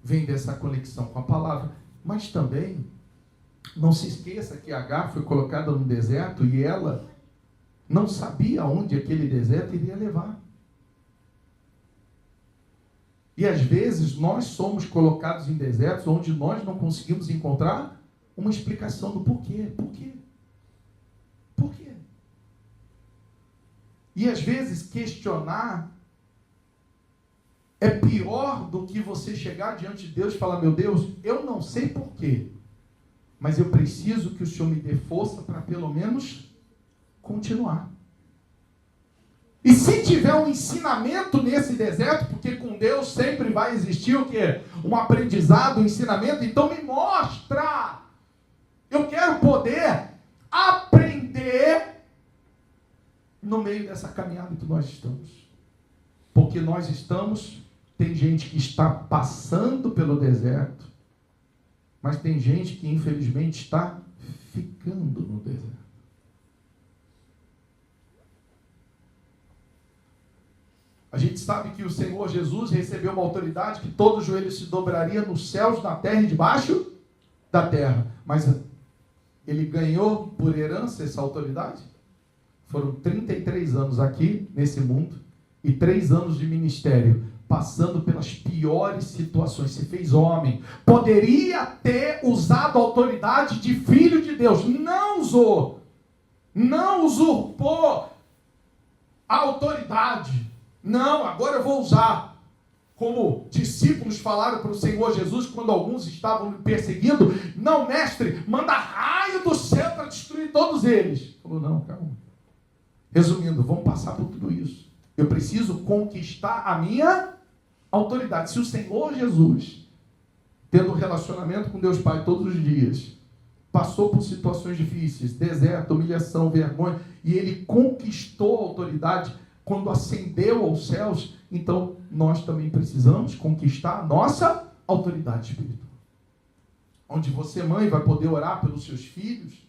Vem dessa conexão com a palavra. Mas também, não se esqueça que Agar foi colocada no deserto e ela não sabia aonde aquele deserto iria levar. E às vezes nós somos colocados em desertos onde nós não conseguimos encontrar uma explicação do porquê. Por quê? Por quê? E às vezes questionar é pior do que você chegar diante de Deus e falar: meu Deus, eu não sei porquê, mas eu preciso que o Senhor me dê força para pelo menos continuar. E se tiver um ensinamento nesse deserto, porque com Deus sempre vai existir o quê? Um aprendizado, um ensinamento, então me mostra. Eu quero poder aprender no meio dessa caminhada que nós estamos. Porque nós estamos, tem gente que está passando pelo deserto, mas tem gente que infelizmente está ficando no deserto. A gente sabe que o Senhor Jesus recebeu uma autoridade que todo joelho se dobraria nos céus, na terra e debaixo da terra. Mas ele ganhou por herança essa autoridade? Foram 33 anos aqui nesse mundo e 3 anos de ministério, passando pelas piores situações. Se fez homem. Poderia ter usado a autoridade de filho de Deus. Não usou. Não usurpou a autoridade. Não, agora eu vou usar. Como discípulos falaram para o Senhor Jesus quando alguns estavam perseguindo: não, mestre, manda raio do céu para destruir todos eles. Falou: não, calma. Resumindo, vamos passar por tudo isso. Eu preciso conquistar a minha autoridade. Se o Senhor Jesus, tendo um relacionamento com Deus Pai todos os dias, passou por situações difíceis, deserto, humilhação, vergonha, e ele conquistou a autoridade quando ascendeu aos céus, então nós também precisamos conquistar a nossa autoridade espiritual. Onde você, mãe, vai poder orar pelos seus filhos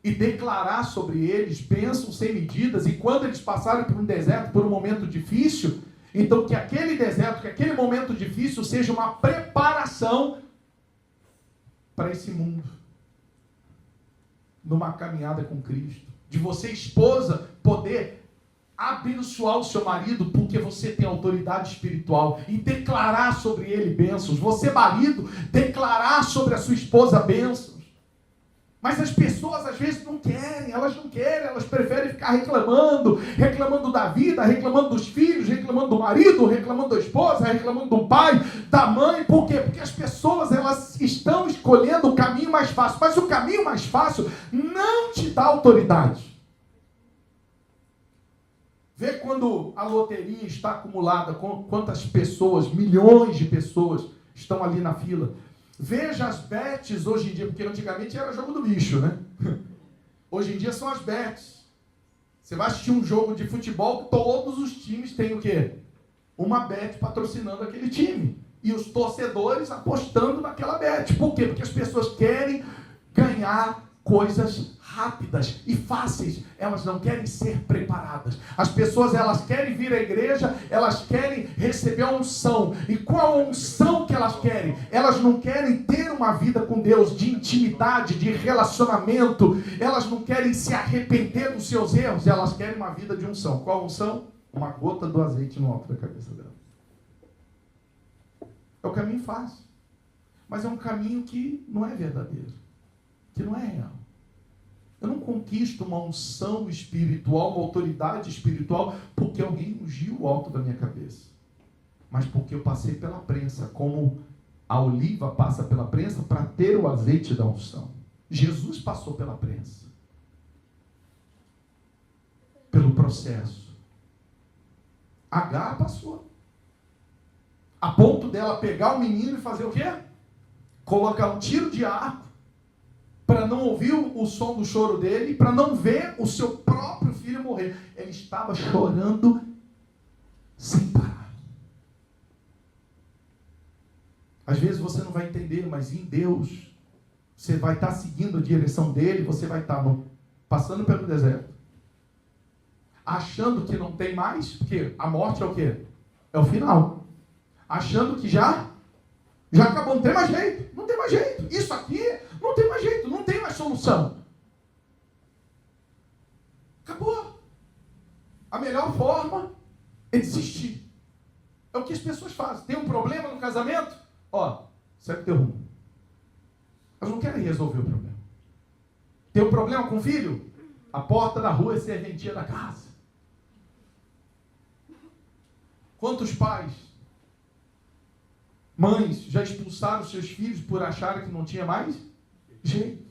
e declarar sobre eles bênçãos sem medidas, e quando eles passarem por um deserto, por um momento difícil, então que aquele deserto, que aquele momento difícil seja uma preparação para esse mundo, numa caminhada com Cristo. De você, esposa, poder abençoar o seu marido, porque você tem autoridade espiritual, e declarar sobre ele bênçãos. Você, marido, declarar sobre a sua esposa bênçãos. Mas as pessoas às vezes não querem, elas preferem ficar reclamando da vida, reclamando dos filhos, reclamando do marido, reclamando da esposa, reclamando do pai, da mãe. Por quê? Porque as pessoas, elas estão escolhendo o caminho mais fácil, mas o caminho mais fácil não te dá autoridade. Vê quando a loteria está acumulada, quantas pessoas, milhões de pessoas estão ali na fila. Veja as bets hoje em dia, porque antigamente era jogo do bicho, né? Hoje em dia são as bets. Você vai assistir um jogo de futebol, todos os times têm o quê? Uma bet patrocinando aquele time. E os torcedores apostando naquela bet. Por quê? Porque as pessoas querem ganhar coisas rápidas e fáceis. Elas não querem ser preparadas. As pessoas, elas querem vir à igreja, elas querem receber a unção. E qual a unção que elas querem? Elas não querem ter uma vida com Deus de intimidade, de relacionamento. Elas não querem se arrepender dos seus erros. Elas querem uma vida de unção. Qual a unção? Uma gota do azeite no alto da cabeça dela. É o caminho fácil. Mas é um caminho que não é verdadeiro, que não é real. Eu não conquisto uma unção espiritual, uma autoridade espiritual, porque alguém ungiu o alto da minha cabeça. Mas porque eu passei pela prensa, como a oliva passa pela prensa para ter o azeite da unção. Jesus passou pela prensa. Pelo processo. Agar passou. A ponto dela pegar o menino e fazer o quê? Colocar um tiro de arco para não ouvir o som do choro dele, para não ver o seu próprio filho morrer. Ele estava chorando sem parar. Às vezes você não vai entender, mas em Deus, você vai estar seguindo a direção dele, você vai estar passando pelo deserto, achando que não tem mais, porque a morte é o quê? É o final. Achando que já acabou, não tem mais jeito, não tem mais jeito. Isso aqui não tem mais jeito, não tem mais solução. Acabou. A melhor forma é desistir. É o que as pessoas fazem. Tem um problema no casamento? Ó, segue teu rumo. Elas não querem resolver o problema. Tem um problema com o filho? A porta da rua é serventia da casa. Quantos pais, mães, já expulsaram seus filhos por acharem que não tinha mais jeito?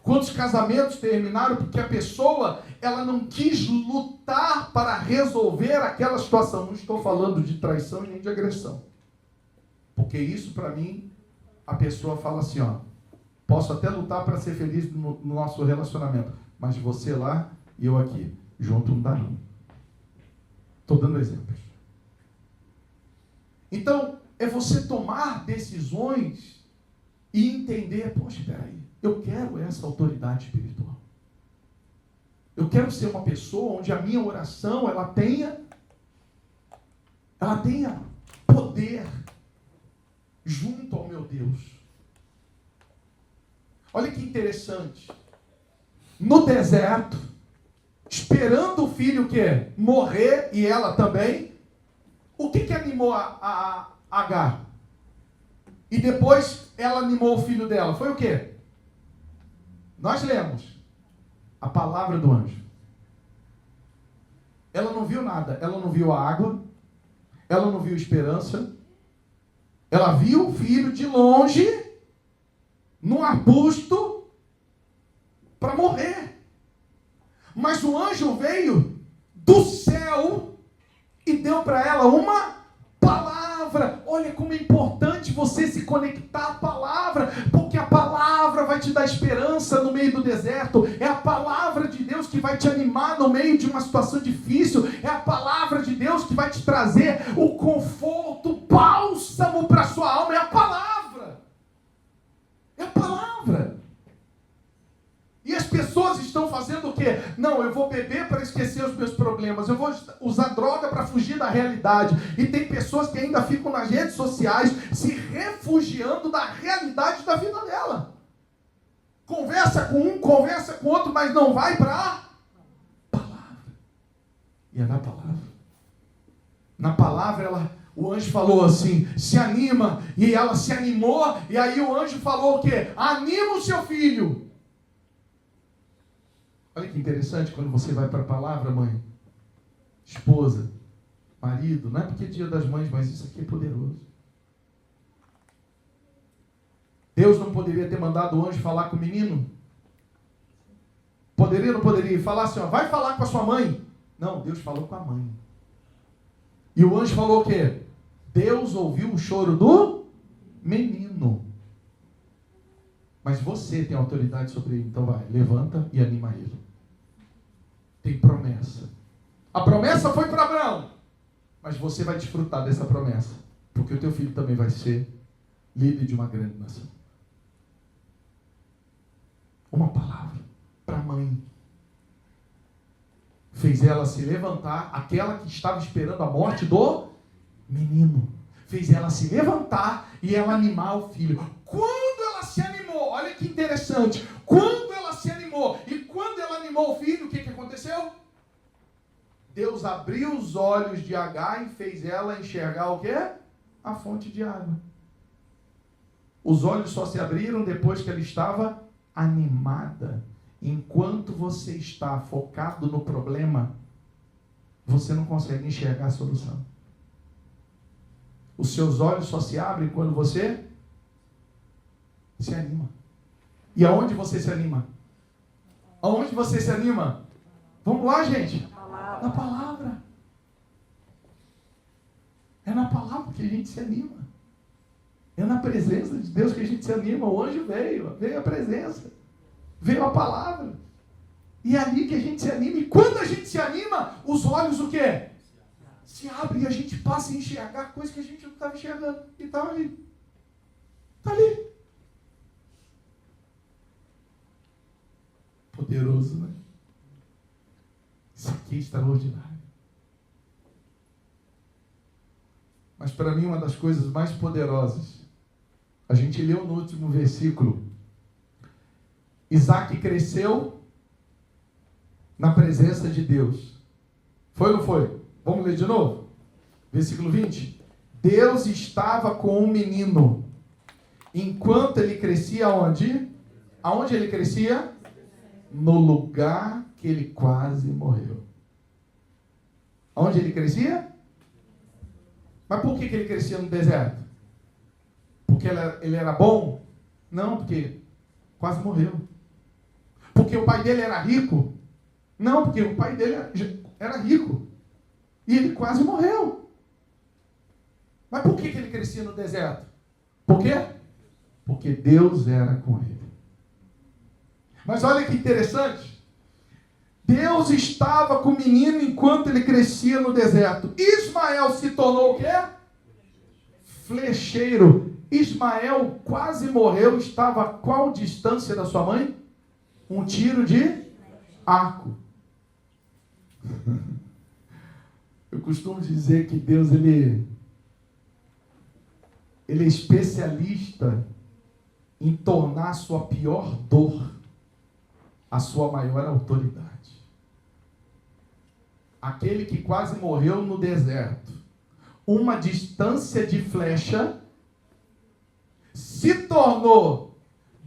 Quantos casamentos terminaram porque a pessoa, ela não quis lutar para resolver aquela situação? Não estou falando de traição e nem de agressão. Porque isso, para mim, a pessoa fala assim, ó, posso até lutar para ser feliz no nosso relacionamento, mas você lá e eu aqui, junto não dá não. Estou dando exemplos. Então, é você tomar decisões e entender, poxa, espera aí, eu quero essa autoridade espiritual. Eu quero ser uma pessoa onde a minha oração, ela tenha poder junto ao meu Deus. Olha que interessante. No deserto, esperando o filho o quê? Morrer, e ela também. O que animou a Agar? E depois ela animou o filho dela. Foi o quê? Nós lemos a palavra do anjo. Ela não viu nada. Ela não viu a água. Ela não viu esperança. Ela viu o filho de longe, num arbusto, para morrer. Mas o anjo veio do céu e deu para ela uma palavra. Olha como é importante você se conectar à palavra, porque a palavra vai te dar esperança no meio do deserto. É a palavra de Deus que vai te animar no meio de uma situação difícil. É a palavra de Deus que vai te trazer o conforto, o bálsamo para a sua alma. É a palavra. É a palavra. E as pessoas estão fazendo o quê? Não, eu vou beber para esquecer os meus problemas. Eu vou usar droga para fugir da realidade. E tem pessoas que ainda ficam nas redes sociais se refugiando da realidade da vida dela. Conversa com um, conversa com outro, mas não vai para a palavra. E é na palavra. Na palavra, o anjo falou assim, se anima. E ela se animou. E aí o anjo falou o quê? Anima o seu filho. Olha que interessante quando você vai para a palavra, mãe, esposa, marido. Não é porque é dia das mães, mas isso aqui é poderoso. Deus não poderia ter mandado o anjo falar com o menino? Poderia ou não poderia? Falar assim, ó, vai falar com a sua mãe. Não, Deus falou com a mãe. E o anjo falou o quê? Deus ouviu o choro do menino. Mas você tem autoridade sobre ele. Então vai, levanta e anima ele. Tem promessa. A promessa foi para Abraão. Mas você vai desfrutar dessa promessa. Porque o teu filho também vai ser líder de uma grande nação. Uma palavra para a mãe. Fez ela se levantar, aquela que estava esperando a morte do menino. Fez ela se levantar e ela animar o filho. Quando ela se animou, olha que interessante. Quando ela se animou e quando ela animou o filho, o que aconteceu? Deus abriu os olhos de Agar e fez ela enxergar o quê? A fonte de água. Os olhos só se abriram depois que ela estava animada. Enquanto você está focado no problema, você não consegue enxergar a solução. Os seus olhos só se abrem quando você se anima. E aonde você se anima? Aonde você se anima? Vamos lá, gente. Na palavra. É na palavra que a gente se anima. É na presença de Deus que a gente se anima. O anjo veio a presença. Veio a palavra. E é ali que a gente se anima. E quando a gente se anima, os olhos o quê? Se abrem e a gente passa a enxergar coisas que a gente não estava enxergando. E estava ali. Está ali. Poderoso, né? Isso aqui é extraordinário. Mas para mim uma das coisas mais poderosas, a gente leu no último versículo, Isaac cresceu na presença de Deus. Foi ou não foi? Vamos ler de novo? Versículo 20. Deus estava com um menino, enquanto ele crescia aonde? Aonde ele crescia? No lugar que ele quase morreu. Aonde ele crescia? Mas por que ele crescia no deserto? Porque ele era bom? Não, porque quase morreu. Porque o pai dele era rico? Não, porque o pai dele era rico. E ele quase morreu. Mas por que ele crescia no deserto? Por quê? Porque Deus era com ele. Mas olha que interessante. Deus estava com o menino enquanto ele crescia no deserto. Ismael se tornou o quê? Flecheiro. Ismael quase morreu. Estava a qual distância da sua mãe? Um tiro de arco. Eu costumo dizer que Deus, ele é especialista em tornar a sua pior dor a sua maior autoridade. Aquele que quase morreu no deserto, uma distância de flecha, se tornou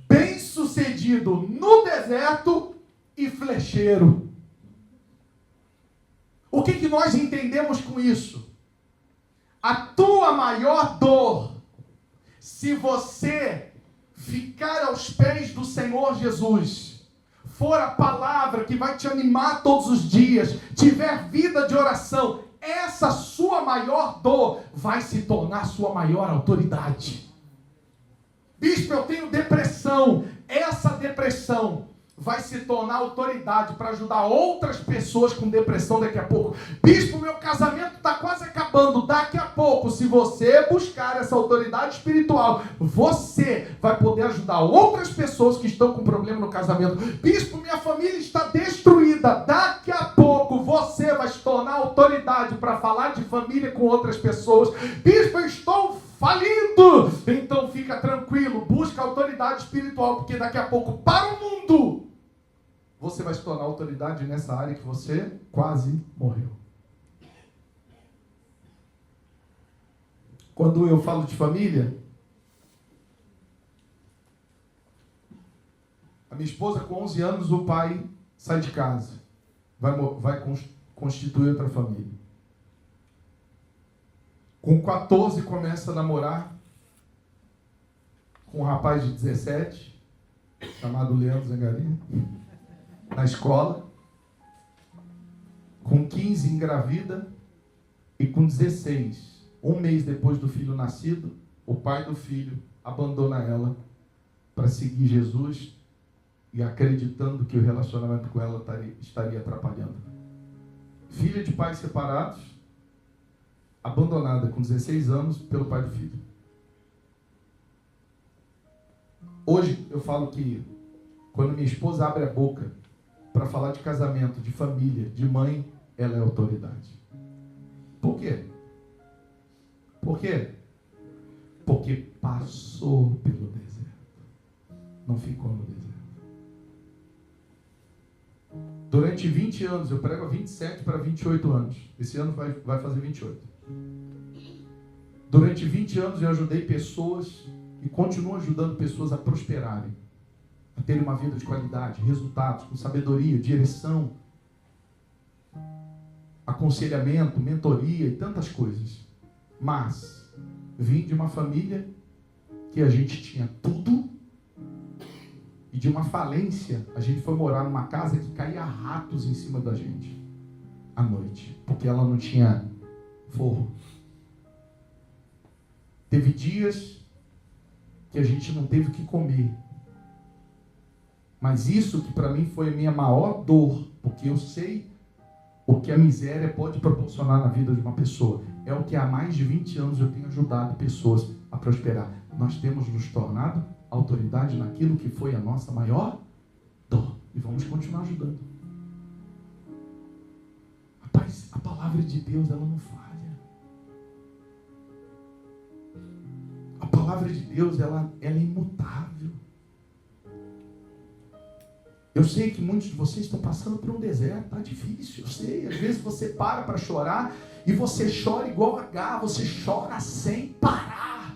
bem-sucedido no deserto e flecheiro. O que nós entendemos com isso? A tua maior dor, se você ficar aos pés do Senhor Jesus, for a palavra que vai te animar todos os dias, tiver vida de oração, essa sua maior dor vai se tornar sua maior autoridade. Bispo, eu tenho depressão. Essa depressão vai se tornar autoridade para ajudar outras pessoas com depressão daqui a pouco. Bispo, meu casamento está quase acabando. Daqui a pouco, se você buscar essa autoridade espiritual, você vai poder ajudar outras pessoas que estão com problema no casamento. Bispo, minha família está destruída. Daqui a pouco, você vai se tornar autoridade para falar de família com outras pessoas. Bispo, eu estou falindo. Então fica tranquilo, busca autoridade espiritual, porque daqui a pouco, para o mundo, você vai se tornar autoridade nessa área que você quase morreu. Quando eu falo de família, a minha esposa com 11 anos, o pai sai de casa, vai constituir outra família. Com 14 começa a namorar com um rapaz de 17, chamado Leandro Zangarini, na escola. Com 15 engravida e com 16, um mês depois do filho nascido, o pai do filho abandona ela para seguir Jesus e acreditando que o relacionamento com ela estaria atrapalhando. Filha de pais separados, abandonada com 16 anos pelo pai do filho. Hoje eu falo que quando minha esposa abre a boca para falar de casamento, de família, de mãe, ela é autoridade. Por quê? Por quê? Porque passou pelo deserto. Não ficou no deserto. Durante 20 anos, eu prego há 27 para 28 anos. Esse ano vai fazer 28. Durante 20 anos eu ajudei pessoas e continuo ajudando pessoas a prosperarem, a terem uma vida de qualidade, resultados, com sabedoria, direção, aconselhamento, mentoria e tantas coisas. Mas vim de uma família que a gente tinha tudo e de uma falência. A gente foi morar numa casa que caía ratos em cima da gente à noite, porque ela não tinha forro. Teve dias que a gente não teve o que comer. Mas isso que para mim foi a minha maior dor, porque eu sei o que a miséria pode proporcionar na vida de uma pessoa. É o que há mais de 20 anos eu tenho ajudado pessoas a prosperar. Nós temos nos tornado autoridade naquilo que foi a nossa maior dor. E vamos continuar ajudando. Rapaz, a palavra de Deus, ela não falha. A palavra de Deus, ela é imutável. Eu sei que muitos de vocês estão passando por um deserto, está difícil, eu sei. Às vezes você para chorar e você chora igual H, você chora sem parar.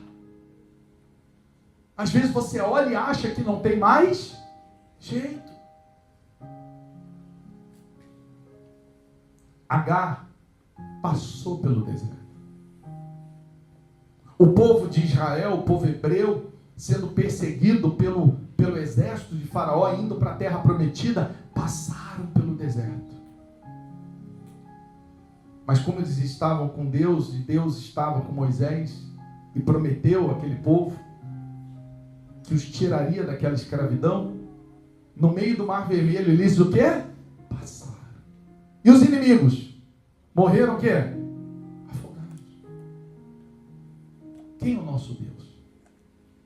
Às vezes você olha e acha que não tem mais jeito. H passou pelo deserto. O povo de Israel, o povo hebreu, sendo perseguido pelo exército de Faraó, indo para a terra prometida, passaram pelo deserto. Mas como eles estavam com Deus, e Deus estava com Moisés, e prometeu àquele povo que os tiraria daquela escravidão, no meio do Mar Vermelho, eles o quê? Passaram. E os inimigos? Morreram o quê? Afogados. Quem é o nosso Deus?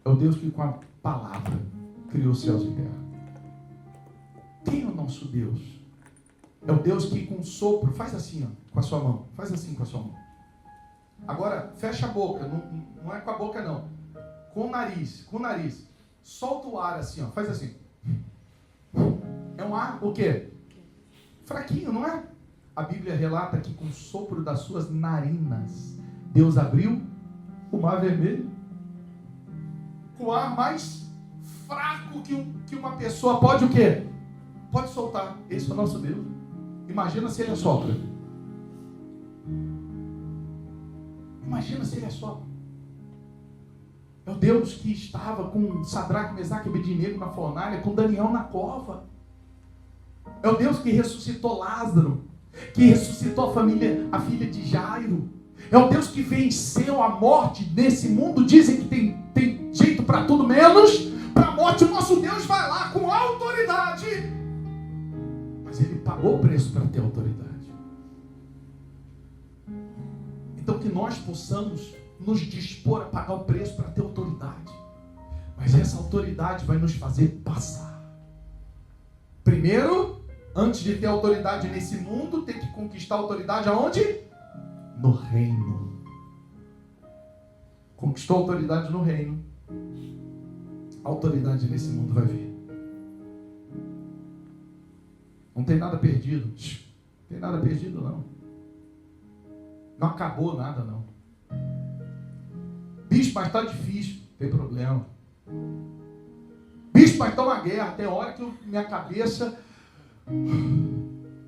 É o Deus que com a palavra criou céus e terra. Quem é o nosso Deus? É o Deus que com sopro, faz assim, ó, com a sua mão, faz assim com a sua mão. Agora, fecha a boca, não é com a boca não, com o nariz, solta o ar assim, ó, faz assim. É um ar, o quê? Fraquinho, não é? A Bíblia relata que com o sopro das suas narinas, Deus abriu o Mar Vermelho. O ar mais fraco que uma pessoa pode o quê? Pode soltar. Esse é o nosso Deus. Imagina se ele assopra. Imagina se ele assopra. É o Deus que estava com Sadraque, Mesaque e Abednego na fornalha, com Daniel na cova. É o Deus que ressuscitou Lázaro, que ressuscitou a filha de Jairo. É o Deus que venceu a morte nesse mundo. Dizem que tem jeito para tudo menos para a morte. O nosso Deus vai lá com autoridade. Mas ele pagou o preço para ter autoridade. Então que nós possamos nos dispor a pagar o preço para ter autoridade. Mas essa autoridade vai nos fazer passar. Primeiro, antes de ter autoridade nesse mundo, tem que conquistar a autoridade aonde? No reino. Conquistou a autoridade no reino, a autoridade nesse mundo vai vir. Não tem nada perdido. Não tem nada perdido, não. Não acabou nada, não. Bicho, mas está difícil. Não tem problema. Bicho, mas está uma guerra. Tem hora que minha cabeça...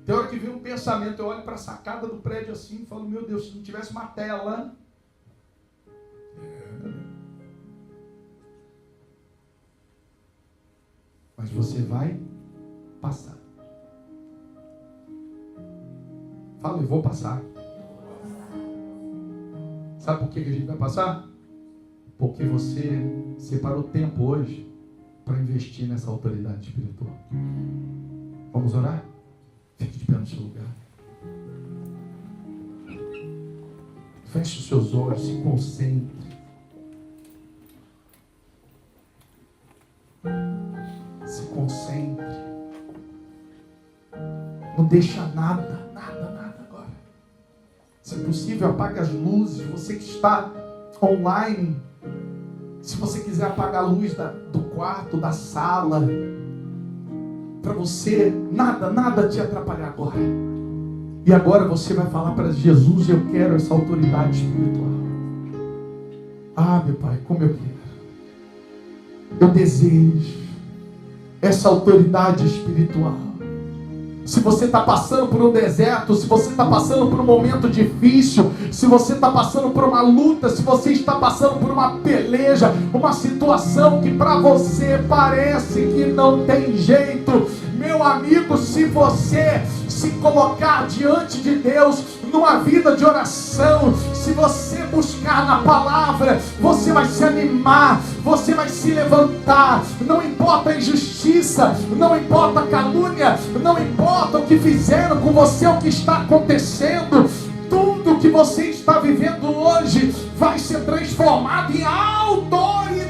Tem hora que vem um pensamento, eu olho para a sacada do prédio assim e falo, meu Deus, se não tivesse uma tela... Mas você vai passar. Fala, eu vou passar. Sabe por que a gente vai passar? Porque você separou tempo hoje para investir nessa autoridade espiritual. Vamos orar? Fique de pé no seu lugar. Feche os seus olhos, se concentre. Se concentre. Não deixa nada agora. Se possível, apague as luzes. Você que está online, se você quiser apagar a luz do quarto, da sala, para você nada te atrapalhar agora. E agora você vai falar para Jesus, eu quero essa autoridade espiritual. Ah, meu Pai, como eu quero. Eu desejo essa autoridade espiritual. Se você está passando por um deserto, se você está passando por um momento difícil, se você está passando por uma luta, se você está passando por uma peleja, uma situação que para você parece que não tem jeito, meu amigo, se você se colocar diante de Deus numa vida de oração, se você buscar na palavra, você vai se animar, você vai se levantar. Não importa a injustiça, não importa a calúnia, não importa o que fizeram com você, o que está acontecendo, tudo que você está vivendo hoje vai ser transformado em autoridade.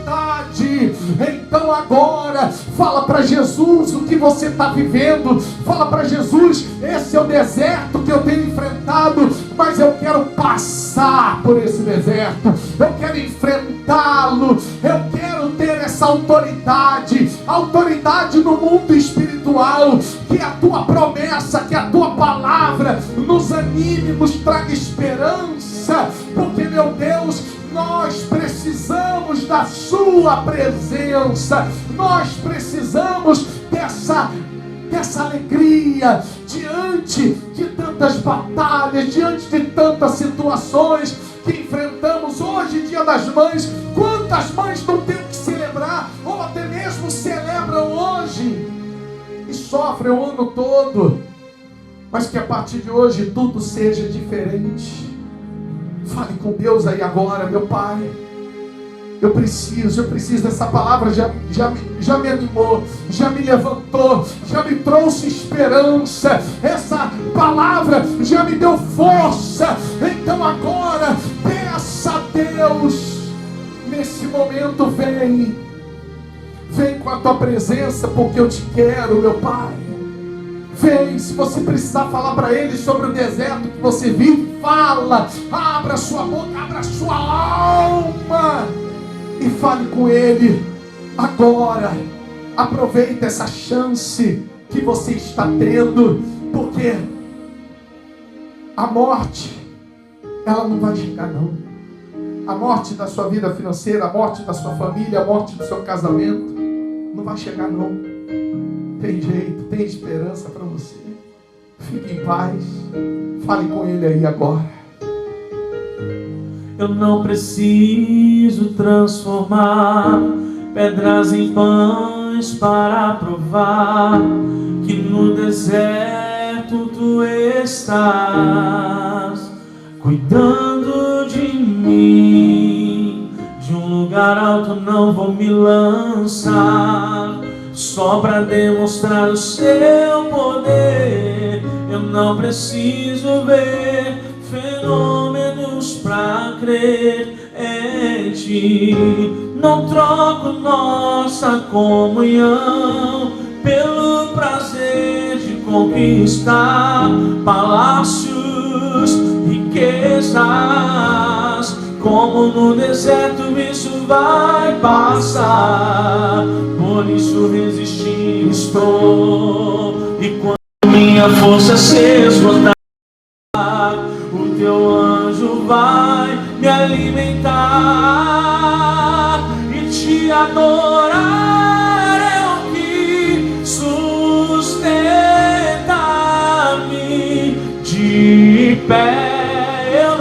Então agora Fala para Jesus o que você está vivendo. Fala para Jesus: esse é o deserto que eu tenho enfrentado, mas eu quero passar por esse deserto. Eu quero enfrentá-lo. Eu quero ter essa autoridade no mundo espiritual. Que a tua promessa, que a tua palavra nos anime, nos traga esperança. Porque, meu Deus, nós precisamos da sua presença. Nós precisamos dessa alegria diante de tantas batalhas, diante de tantas situações que enfrentamos. Hoje, Dia das Mães, quantas mães não têm que celebrar, ou até mesmo celebram hoje e sofrem o ano todo, mas que a partir de hoje tudo seja diferente. Fale com Deus aí agora: meu Pai, eu preciso dessa palavra. Já me animou, já me levantou, já me trouxe esperança. Essa palavra já me deu força. Então agora, peça a Deus, nesse momento, vem com a tua presença, porque eu te quero, meu Pai. Vem, se você precisar falar para Ele sobre o deserto que você vive, fala. Abra sua boca, abra sua alma e fale com Ele agora. Aproveita essa chance que você está tendo, porque a morte, ela não vai chegar não. A morte da sua vida financeira, a morte da sua família, a morte do seu casamento, não vai chegar não. Tem jeito, tem esperança para você. Fique em paz. Fale com Ele aí agora. Eu não preciso transformar pedras em pães para provar que no deserto tu estás cuidando de mim. De um lugar alto não vou me lançar só para demonstrar o seu poder. Eu não preciso ver fenômenos para crer em ti. Não troco nossa comunhão pelo prazer de conquistar palácios, riquezas. Como no deserto isso vai passar, por isso resistindo estou. E quando minha força se esgotar, o teu anjo vai me alimentar e te adorar é o que sustenta-me de pé. Eu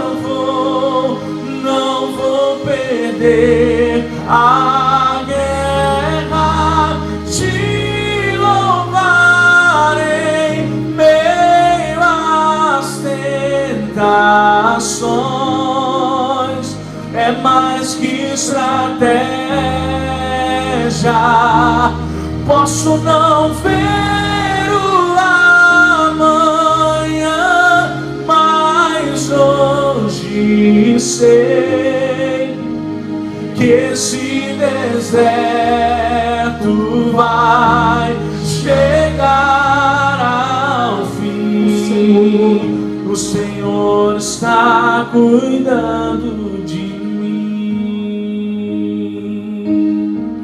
não vou perder a guerra, te louvar em meio às tentações. É mais que estratégia. Posso não ver o amanhã, mas hoje sei que esse deserto vai chegar ao fim. O Senhor está cuidando de mim.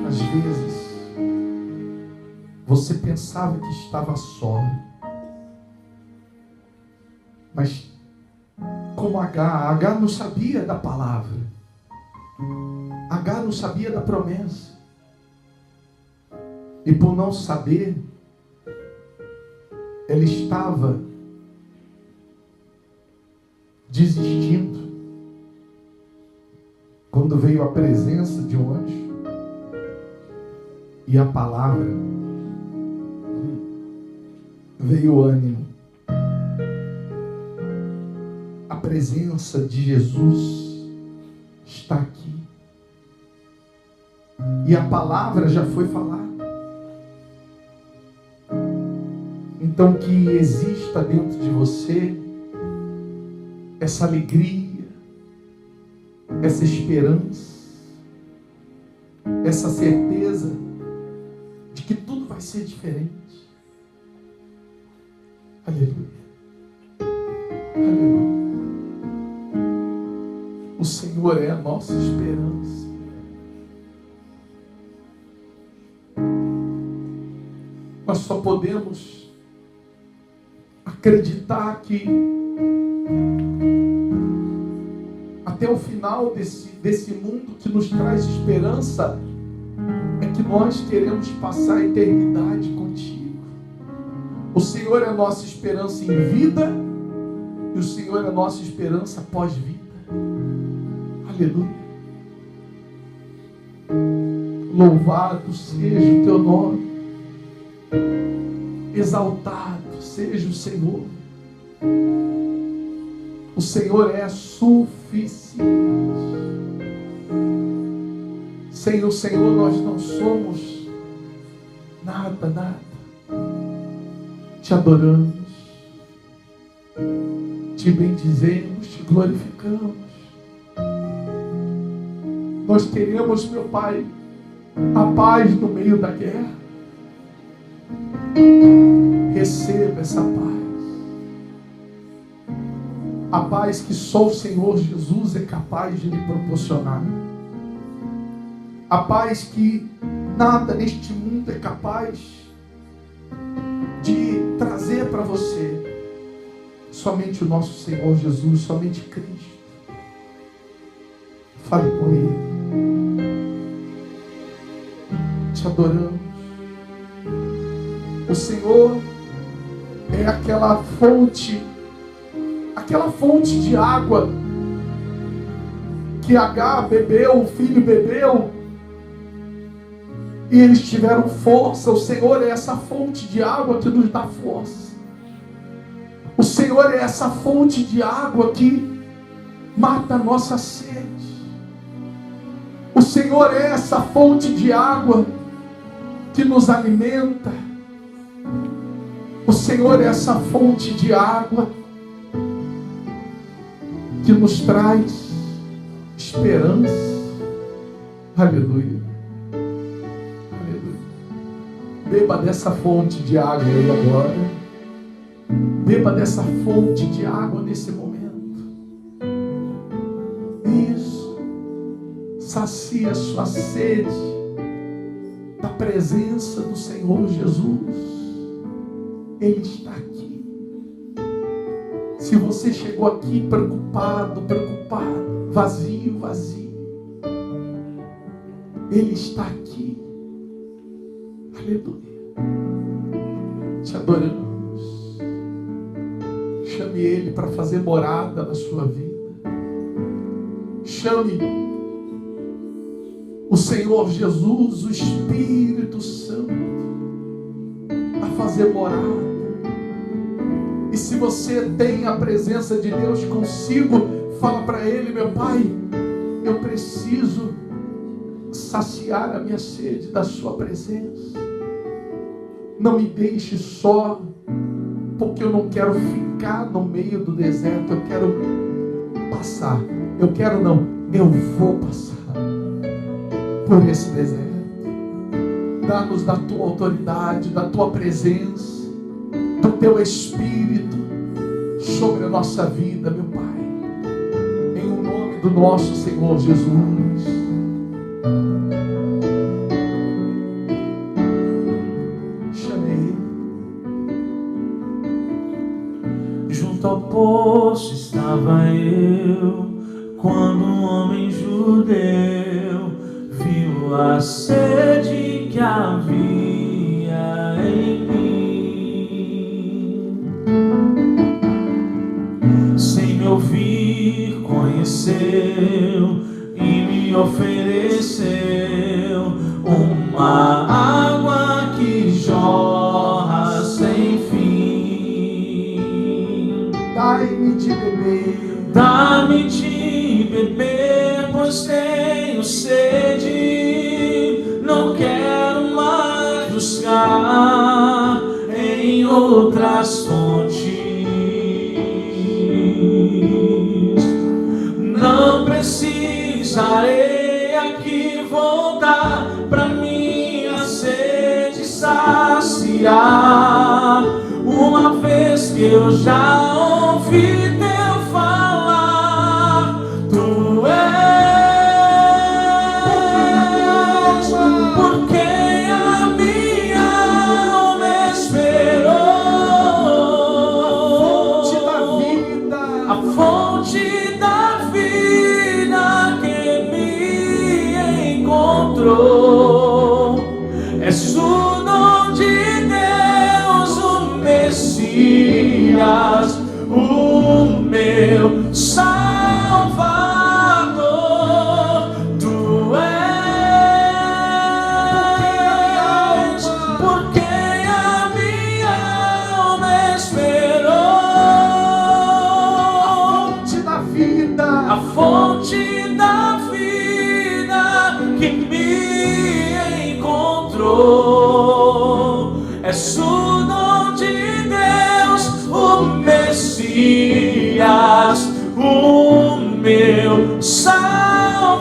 Às vezes você pensava que estava só, mas como H não sabia da palavra, H não sabia da promessa, e por não saber, ela estava desistindo, quando veio a presença de um anjo e a palavra, veio o ânimo. A presença de Jesus está aqui. E a palavra já foi falada. Então que exista dentro de você essa alegria, essa esperança, essa certeza de que tudo vai ser diferente. Aleluia. Aleluia. O Senhor é a nossa esperança. Nós só podemos acreditar que até o final desse mundo que nos traz esperança é que nós queremos passar a eternidade contigo. O Senhor é a nossa esperança em vida e o Senhor é a nossa esperança pós-vida. Aleluia. Louvado seja o teu nome. Exaltado seja o Senhor. O Senhor é suficiente. Sem o Senhor nós não somos nada, nada. Te adoramos, te bendizemos, te glorificamos. Nós queremos, meu Pai, a paz no meio da guerra. Receba essa paz. A paz que só o Senhor Jesus é capaz de lhe proporcionar. A paz que nada neste mundo é capaz de trazer para você. Somente o nosso Senhor Jesus, somente Cristo. Fale com Ele. Te adoramos. O Senhor é aquela fonte de água que Agar bebeu, o filho bebeu, e eles tiveram força. O Senhor é essa fonte de água que nos dá força. O Senhor é essa fonte de água que mata a nossa sede. O Senhor é essa fonte de água que nos alimenta. O Senhor é essa fonte de água que nos traz esperança. Aleluia. Aleluia. Beba dessa fonte de água aí agora. Beba dessa fonte de água nesse momento. Isso. Sacia a sua sede da presença do Senhor Jesus. Ele está aqui. Se você chegou aqui preocupado, vazio, Ele está aqui. Aleluia. Te adoramos. Chame Ele para fazer morada na sua vida. Chame o Senhor Jesus, o Espírito Santo, a fazer morada. E se você tem a presença de Deus consigo, fala para Ele: meu Pai, eu preciso saciar a minha sede da sua presença. Não me deixe só, porque eu não quero ficar no meio do deserto. Eu quero passar. Eu vou passar por esse deserto. Dá-nos da tua autoridade, da tua presença, do teu Espírito sobre a nossa vida, meu Pai, em o nome do nosso Senhor Jesus. Chamei. Junto ao poço estava eu, quando um homem judeu viu a sede que havia em mim. Sem me ouvir, conheceu e me ofereceu uma água que jorra sem fim. Dai-me de beber. Dá-me de beber, pois tenho sede. Não quero mais buscar em outras fontes. Não precisarei aqui voltar pra minha sede saciar. que eu já ouvi teu falar, tu és por quem a minha alma esperou, a fonte da vida que me encontrou. És o dom de Deus, o Messias, o meu Salvador. Tu és por quem a minha alma esperou, a fonte da vida que me encontrou. És o dom de Deus, o Messias, o meu Salvador.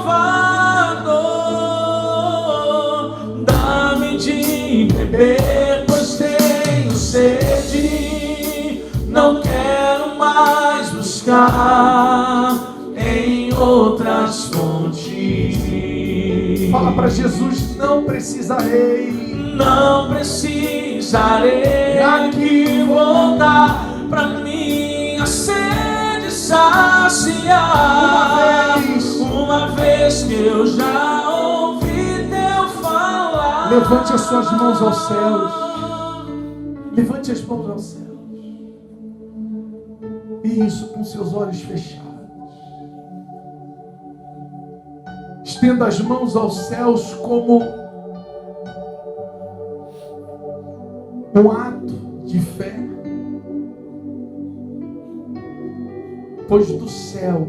Dá-me de beber, pois tenho sede. Não quero mais buscar em outras fontes. Fala para Jesus: não precisarei. Não precisarei aqui voltar pra minha sede saciar. Uma vez que eu já ouvi teu falar. Levante as suas mãos aos céus. Levante as mãos aos céus. Isso, com seus olhos fechados. Estenda as mãos aos céus como um ato de fé, pois do céu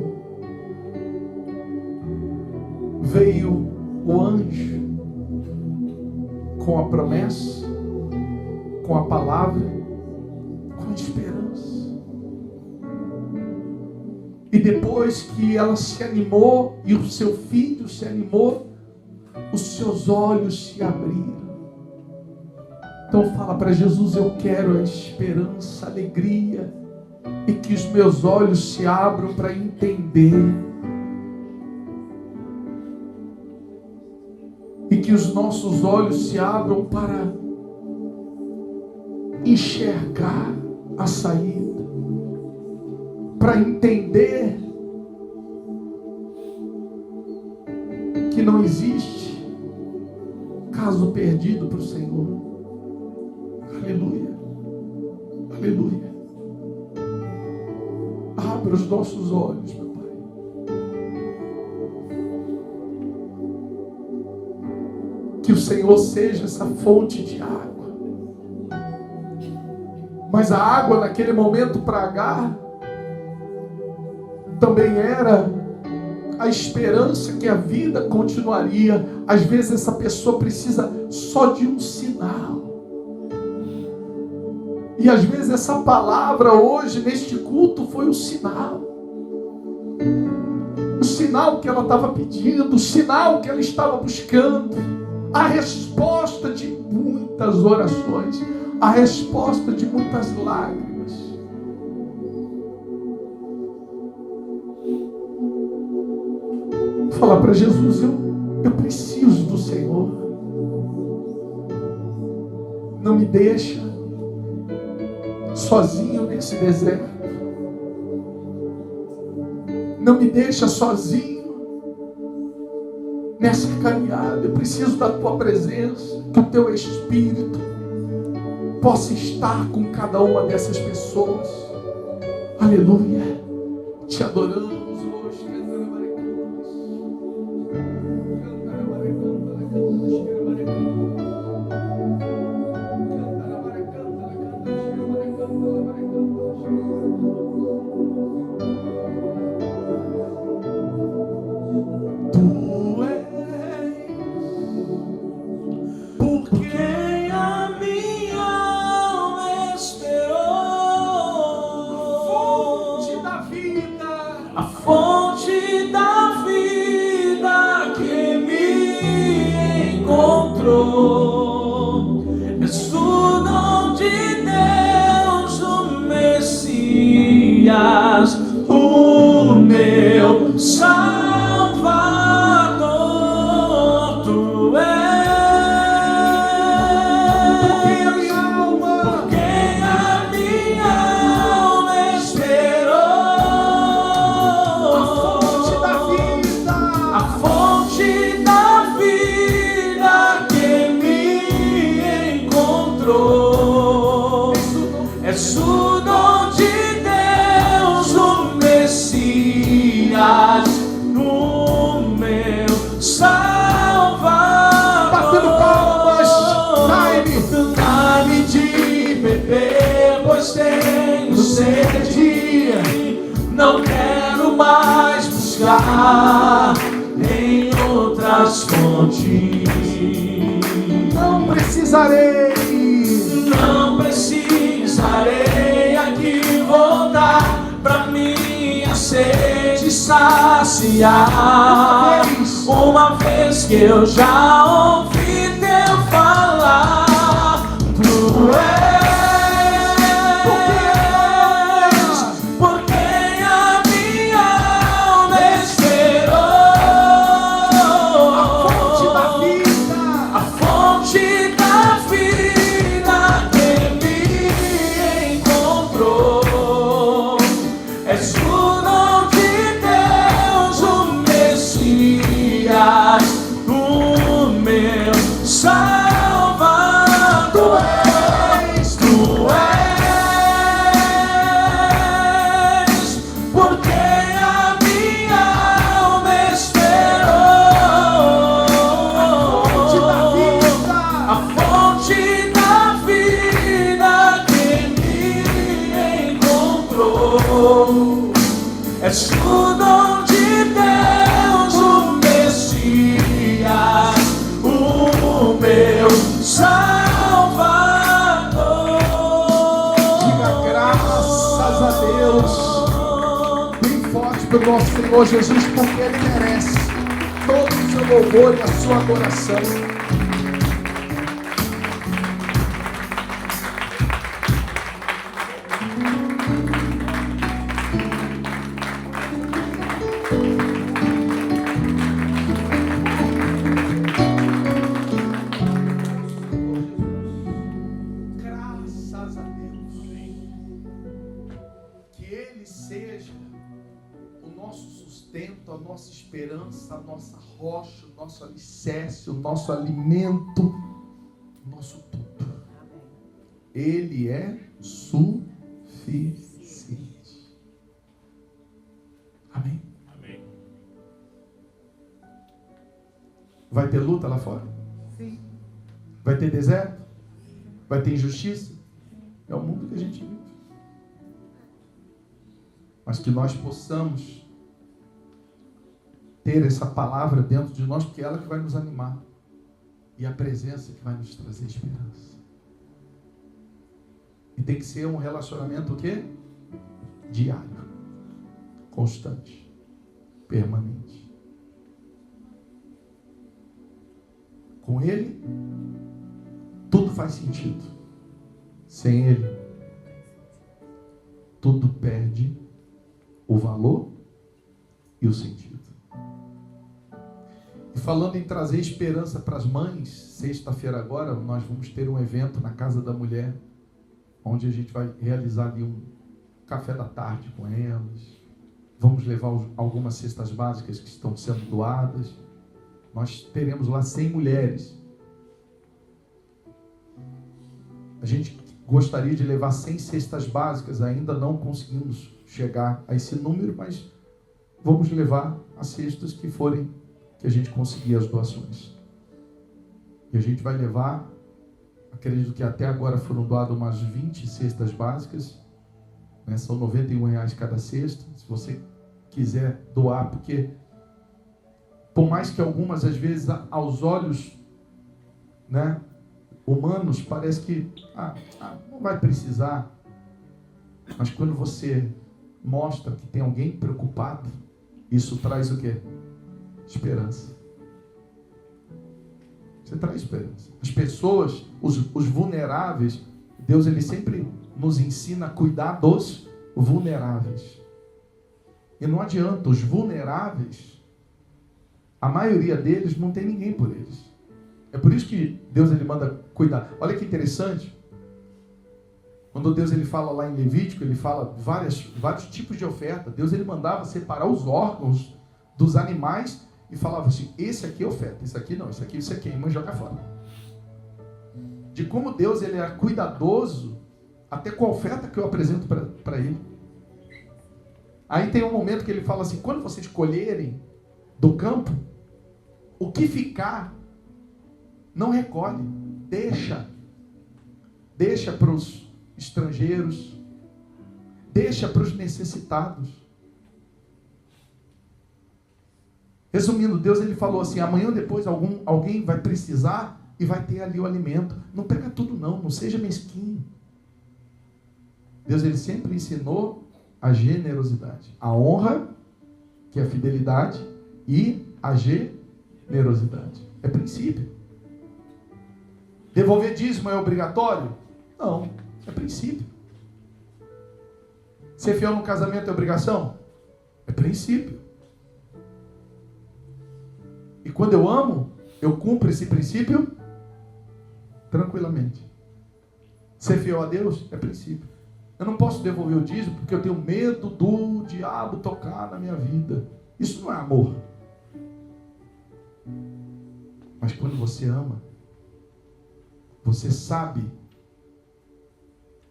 veio o anjo com a promessa, com a palavra, com a esperança. E depois que ela se animou e o seu filho se animou, os seus olhos se abriram. Então fala para Jesus: eu quero a esperança, a alegria, e que os meus olhos se abram para entender, e que os nossos olhos se abram para enxergar a saída, para entender que não existe caso perdido para o Senhor. Aleluia, aleluia. Abra os nossos olhos, meu Pai. Que o Senhor seja essa fonte de água. Mas a água naquele momento para Agar também era a esperança que a vida continuaria. Às vezes essa pessoa precisa só de um sinal. E às vezes essa palavra hoje, neste culto, foi o sinal. O sinal que ela estava pedindo, o sinal que ela estava buscando. A resposta de muitas orações, a resposta de muitas lágrimas. Vou falar para Jesus: eu preciso do Senhor. Não me deixa sozinho nesse deserto. Não me deixa sozinho nessa caminhada. Eu preciso da tua presença, que o teu Espírito possa estar com cada uma dessas pessoas. Aleluia. Te adoramos hoje. És o dom de Deus, o Messias. És o dom de Deus, o Messias, o meu Salvador. Batendo palmas, dai-me. Dá-me de beber, pois tenho sede. Não quero mais buscar em outras fontes. Não precisarei aqui voltar pra minha sede saciar. Uma vez que eu já ouvi teu falar, tu és por quem a minha alma esperou. A fonte da vida que me encontrou. És o dom de Deus, o Messias, o meu Salvador. Tu és por quem a minha alma esperou. A fonte da vida que me encontrou. És o dom de Deus, o Messias, o meu Salvador. Diga graças a Deus. Bem forte pelo nosso Senhor Jesus, porque Ele merece todo o seu louvor e a sua adoração. Graças a Deus. Que Ele seja o nosso sustento, a nossa esperança, a nossa rocha, o nosso alicerce, o nosso alimento, o nosso tudo. Ele é suficiente. Amém? Amém. Vai ter luta lá fora? Sim. Vai ter deserto? Vai ter injustiça? É o mundo que a gente vive. Mas que nós possamos ter essa palavra dentro de nós, porque é ela que vai nos animar. E a presença que vai nos trazer esperança. E tem que ser um relacionamento o quê? Diário. Constante. Permanente. Com Ele, tudo faz sentido. Sem Ele, tudo perde o valor e o sentido. E falando em trazer esperança para as mães, sexta-feira agora nós vamos ter um evento na Casa da Mulher, onde a gente vai realizar ali um café da tarde com elas. Vamos levar algumas cestas básicas que estão sendo doadas. Nós teremos lá 100 mulheres. A gente gostaria de levar 100 cestas básicas, ainda não conseguimos chegar a esse número, mas vamos levar as cestas que forem, que a gente conseguir as doações. E a gente vai levar, acredito que até agora foram doadas umas 20 cestas básicas, né? São R$91 cada cesta. Se você quiser doar, porque por mais que algumas, às vezes, aos olhos, né, humanos, parece que não vai precisar. Mas quando você mostra que tem alguém preocupado, isso traz o quê? Esperança. Você traz esperança. As pessoas, os vulneráveis, Deus ele sempre nos ensina a cuidar dos vulneráveis. E não adianta, os vulneráveis, a maioria deles não tem ninguém por eles. É por isso que Deus ele manda cuidar. Olha que interessante. Quando Deus ele fala lá em Levítico, ele fala vários tipos de oferta. Deus ele mandava separar os órgãos dos animais e falava assim: esse aqui é oferta, esse aqui não, esse aqui você queima e joga fora. De como Deus ele era cuidadoso até com a oferta que eu apresento para ele. Aí tem um momento que ele fala assim, quando vocês colherem do campo, o que ficar, não recolhe, deixa para os estrangeiros, deixa para os necessitados. Resumindo, Deus ele falou assim, amanhã ou depois alguém vai precisar e vai ter ali o alimento. Não pega tudo não seja mesquinho. Deus ele sempre ensinou a generosidade, a honra, que é a fidelidade, e a generosidade. É princípio. Devolver dízimo é obrigatório? Não, é princípio. Ser fiel no casamento é obrigação? É princípio. E quando eu amo, eu cumpro esse princípio tranquilamente. Ser fiel a Deus é princípio. Eu não posso devolver o dízimo porque eu tenho medo do diabo tocar na minha vida. Isso não é amor. Mas quando você ama, você sabe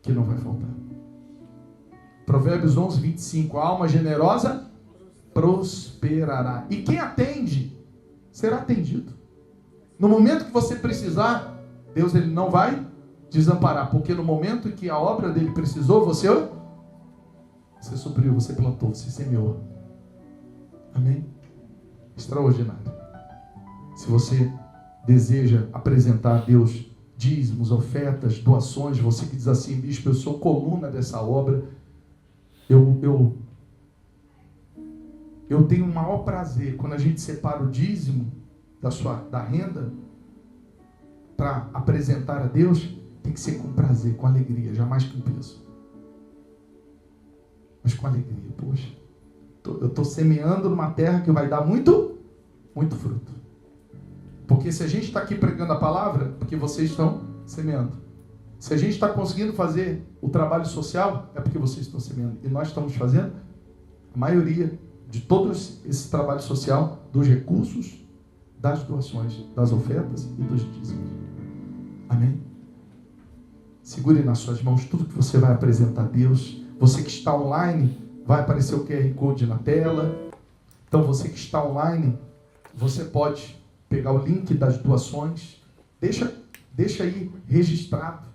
que não vai faltar. Provérbios 11, 25. A alma generosa prosperará. E quem atende, será atendido. No momento que você precisar, Deus ele não vai desamparar. Porque no momento em que a obra dele precisou, você supriu, você plantou, você semeou. Amém? Extraordinário. Se você deseja apresentar a Deus dízimos, ofertas, doações, você que diz assim, bispo, eu sou coluna dessa obra, eu tenho o maior prazer quando a gente separa o dízimo da renda para apresentar a Deus, tem que ser com prazer, com alegria, jamais com peso. Mas com alegria, poxa, eu estou semeando numa terra que vai dar muito, muito fruto. Porque se a gente está aqui pregando a palavra, porque vocês estão semeando. Se a gente está conseguindo fazer o trabalho social, é porque vocês estão semeando. E nós estamos fazendo a maioria de todo esse trabalho social, dos recursos, das doações, das ofertas e dos dízimos. Amém? Segure nas suas mãos tudo que você vai apresentar a Deus. Você que está online, vai aparecer o QR Code na tela. Então você que está online, você pode pegar o link das doações, deixa aí registrado.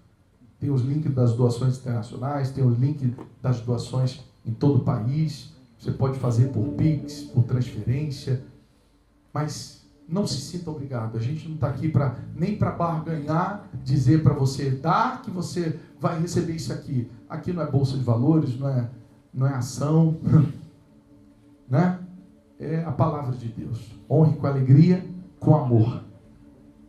Tem os links das doações internacionais, tem os links das doações em todo o país. Você pode fazer por Pix, por transferência, mas não se sinta obrigado. A gente não está aqui nem para barganhar, dizer para você, dá que você vai receber isso aqui. Aqui não é bolsa de valores, não é ação, né? É a palavra de Deus. Honre com alegria, com amor,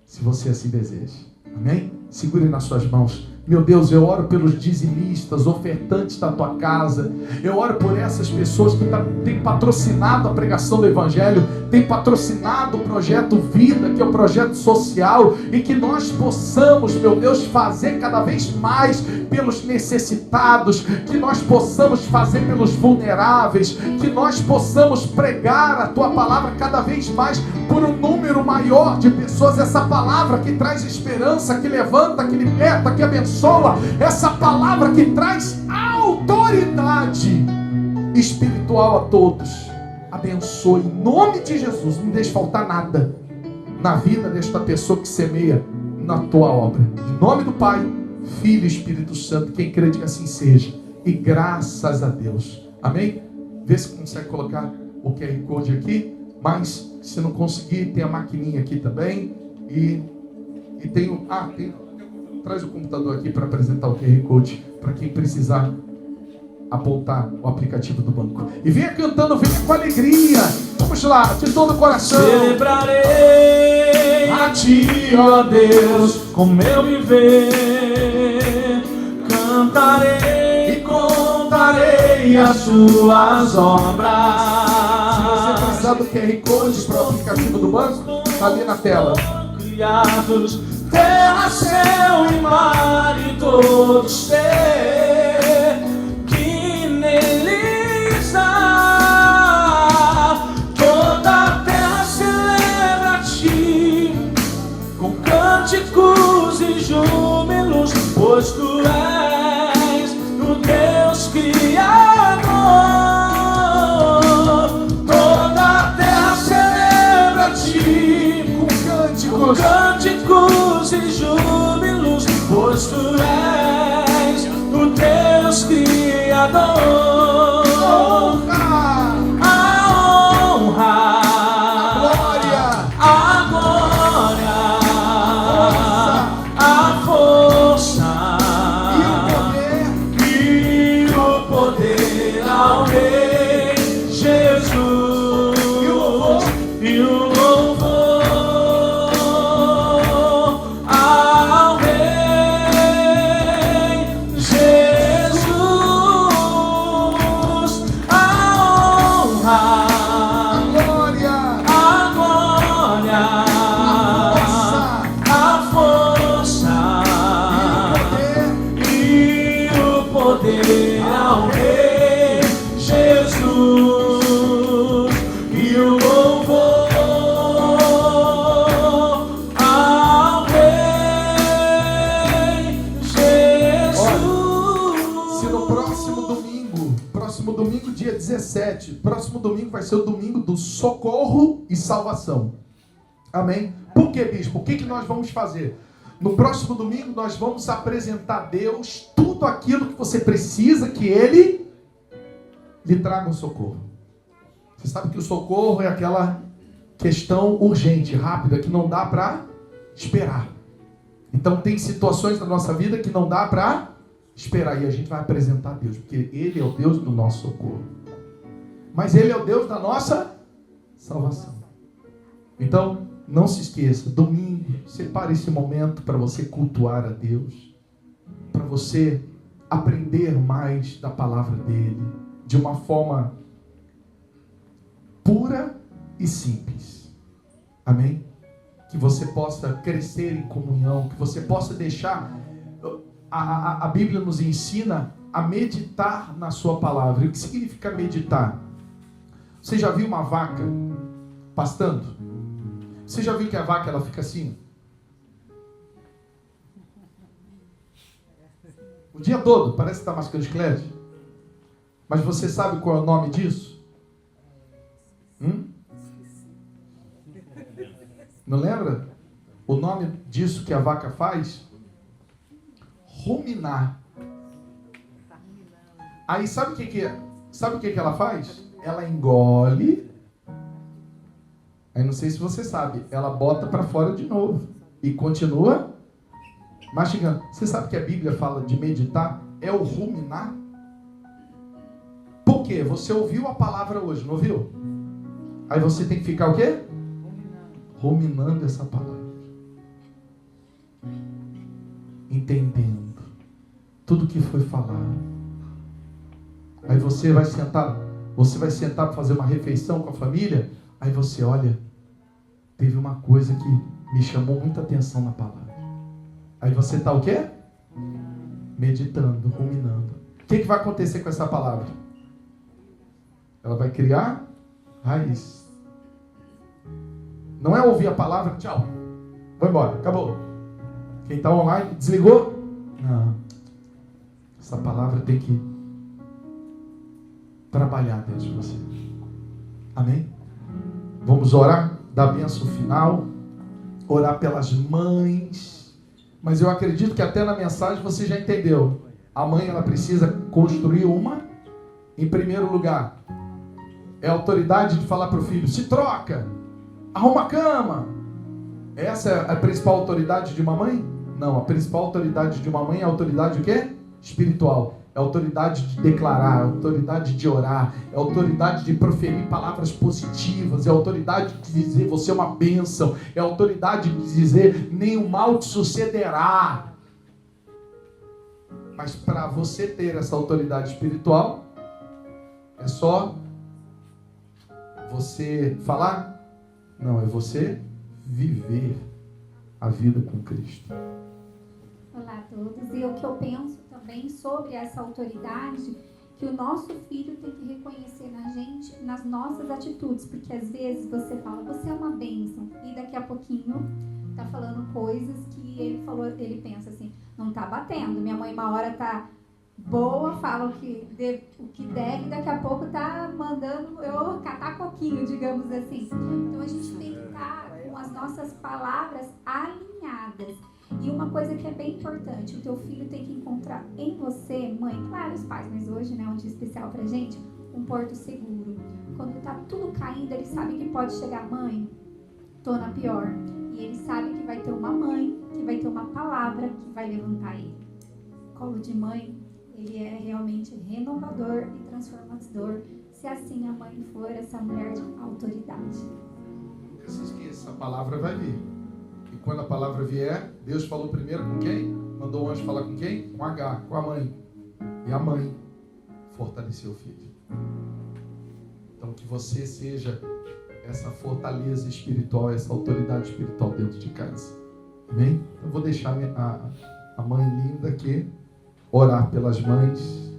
se você assim deseja. Amém? Segure nas suas mãos. Meu Deus, eu oro pelos dizimistas, ofertantes da tua casa. Eu oro por essas pessoas que têm patrocinado a pregação do Evangelho, têm patrocinado o projeto Vida, que é o projeto social, e que nós possamos, meu Deus, fazer cada vez mais pelos necessitados, que nós possamos fazer pelos vulneráveis, que nós possamos pregar a tua palavra cada vez mais por um número maior de pessoas. Essa palavra que traz esperança, que levanta, que liberta, que abençoa, essa palavra que traz autoridade espiritual a todos. Abençoe em nome de Jesus, não deixe faltar nada na vida desta pessoa que semeia na tua obra. Em nome do Pai, Filho e Espírito Santo, quem crê que assim seja, e graças a Deus. Amém? Vê se consegue colocar o QR Code aqui, mas se não conseguir, tem a maquininha aqui também, e tem traz o computador aqui para apresentar o QR Code para quem precisar apontar o aplicativo do banco. E venha cantando, venha com alegria. Vamos lá, de todo o coração. Celebrarei a ti, ó Deus, com meu viver. Cantarei e contarei as suas obras. Se você precisar do QR Code para o aplicativo do banco, está ali na tela. Criados, terra, céu e mar e todo ser que nele está. Toda a terra celebra a ti com cânticos e júbilos, pois tu és Deus, tu és o Deus Criador. A honra, a glória, a força e o poder ao Rei Jesus e o louvor ao Rei Jesus. A honra, a força e o poder ao Rei Jesus e o louvor ao Rei Jesus. Olha, se no próximo domingo, dia 17, próximo domingo vai ser o domingo do socorro e salvação. Amém? Por que, bispo? O que nós vamos fazer? No próximo domingo nós vamos apresentar a Deus tudo aquilo que você precisa que Ele lhe traga um socorro. Você sabe que o socorro é aquela questão urgente, rápida, que não dá para esperar. Então tem situações na nossa vida que não dá para esperar. E a gente vai apresentar a Deus, porque Ele é o Deus do nosso socorro. Mas Ele é o Deus da nossa salvação. Então, não se esqueça, domingo, separe esse momento para você cultuar a Deus, para você aprender mais da palavra dEle, de uma forma pura e simples. Amém? Que você possa crescer em comunhão, que você possa deixar... A Bíblia nos ensina a meditar na sua palavra. E o que significa meditar? Você já viu uma vaca pastando? Você já viu que a vaca ela fica assim? O dia todo, parece que está mascando chiclete. Mas você sabe qual é o nome disso? Não lembra? O nome disso que a vaca faz? Ruminar. Aí sabe o que ela faz? Ela engole. Aí não sei se você sabe, ela bota para fora de novo e continua mastigando. Você sabe que a Bíblia fala de meditar? É o ruminar. Por quê? Você ouviu a palavra hoje, não ouviu? Aí você tem que ficar o quê? Ruminando essa palavra. Entendendo tudo que foi falado. Aí você vai sentar para fazer uma refeição com a família. Aí você olha, teve uma coisa que me chamou muita atenção na palavra. Aí você está o quê? Meditando, ruminando. O que vai acontecer com essa palavra? Ela vai criar raiz. Não é ouvir a palavra, tchau, vou embora, acabou. Quem está online, desligou? Não. Essa palavra tem que trabalhar dentro de você. Amém? Vamos orar, dar a bênção final, orar pelas mães. Mas eu acredito que até na mensagem você já entendeu. A mãe, ela precisa construir em primeiro lugar, é a autoridade de falar para o filho, se troca, arruma a cama. Essa é a principal autoridade de uma mãe? Não, a principal autoridade de uma mãe é a autoridade o quê? Espiritual. É a autoridade de declarar, é a autoridade de orar, é a autoridade de proferir palavras positivas, é a autoridade de dizer você é uma bênção, é a autoridade de dizer nenhum mal te sucederá. Mas para você ter essa autoridade espiritual, é só você falar? Não, é você viver a vida com Cristo. Olá a todos. E o que eu penso também sobre essa autoridade, que o nosso filho tem que reconhecer na gente, nas nossas atitudes, porque às vezes você fala, você é uma bênção, e daqui a pouquinho tá falando coisas que ele pensa assim, não tá batendo, minha mãe uma hora tá boa, fala o que deve, daqui a pouco tá mandando eu catar coquinho, digamos assim. Então a gente tem que estar com as nossas palavras alinhadas. E uma coisa que é bem importante, o teu filho tem que encontrar em você, mãe, claro, os pais, mas hoje, né, um dia especial pra gente, um porto seguro. Quando tá tudo caindo, ele sabe que pode chegar, mãe, tô na pior. E ele sabe que vai ter uma mãe, que vai ter uma palavra que vai levantar ele. Colo de mãe, ele é realmente renovador e transformador, se assim a mãe for essa mulher de autoridade. Esqueça que essa palavra vai vir. E quando a palavra vier, Deus falou primeiro com quem? Mandou o anjo falar com quem? Com H, com a mãe. E a mãe fortaleceu o filho. Então que você seja essa fortaleza espiritual, essa autoridade espiritual dentro de casa. Amém? Eu vou deixar a mãe linda aqui orar pelas mães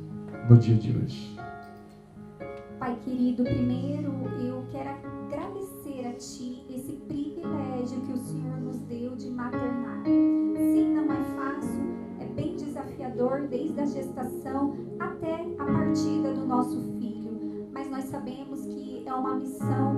no dia de hoje. Pai querido, primeiro eu quero agradecer a Ti esse privilégio que o Senhor nos deu de maternar. Sim, não é fácil, é bem desafiador desde a gestação até a partida do nosso filho. Mas nós sabemos que é uma missão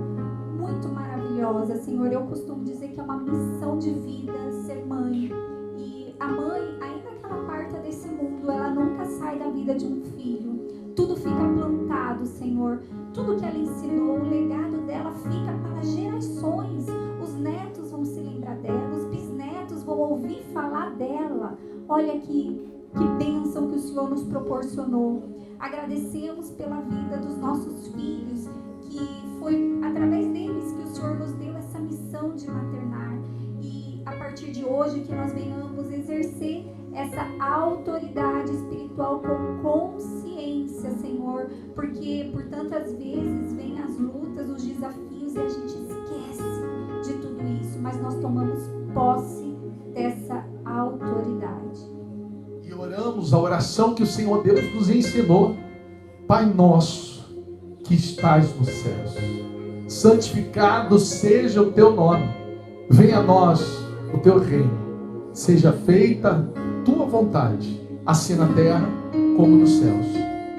muito maravilhosa, Senhor. Eu costumo dizer que é uma missão de vida ser mãe. E a mãe, ainda que ela parta desse mundo, ela nunca sai da vida de um filho. Tudo fica plantado, Senhor. Tudo que ela ensinou, o legado dela fica para gerações. Os netos vão se lembrar dela, os bisnetos vão ouvir falar dela. Olha que bênção que o Senhor nos proporcionou. Agradecemos pela vida dos nossos filhos, que foi através deles que o Senhor nos deu essa missão de maternar. E a partir de hoje que nós venhamos exercer essa autoridade espiritual com consciência, Senhor, porque por tantas vezes vêm as lutas, os desafios e a gente esquece de tudo isso, mas nós tomamos posse dessa autoridade. E oramos a oração que o Senhor Deus nos ensinou. Pai nosso que estás nos céus, santificado seja o teu nome, venha a nós o teu reino, seja feita tua vontade, assim na terra como nos céus.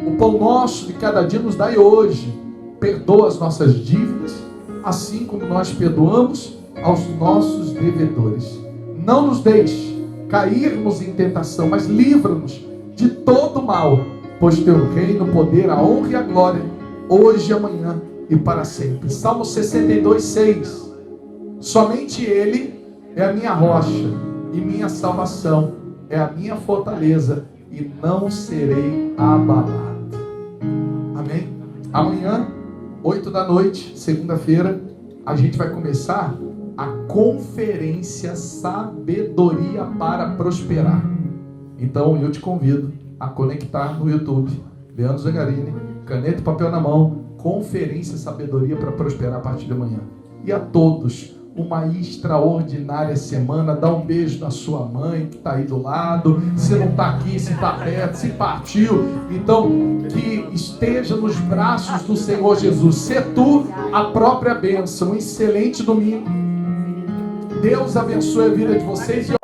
O pão nosso de cada dia nos dai hoje, perdoa as nossas dívidas, assim como nós perdoamos aos nossos devedores. Não nos deixe cairmos em tentação, mas livra-nos de todo mal, pois teu reino, o poder, a honra e a glória, hoje, amanhã e para sempre. Salmo 62:6. Somente Ele é a minha rocha e minha salvação, é a minha fortaleza e não serei abalado. Amém? Amanhã, 8 da noite, segunda-feira, a gente vai começar a conferência Sabedoria para Prosperar. Então eu te convido a conectar no YouTube, Leandro Zangarini, caneta e papel na mão, conferência Sabedoria para Prosperar a partir de amanhã. E a todos, uma extraordinária semana. Dá um beijo na sua mãe que está aí do lado. Se não está aqui, se está perto, se partiu, então que esteja nos braços do Senhor Jesus. Sê tu a própria bênção. Um excelente domingo. Deus abençoe a vida de vocês. E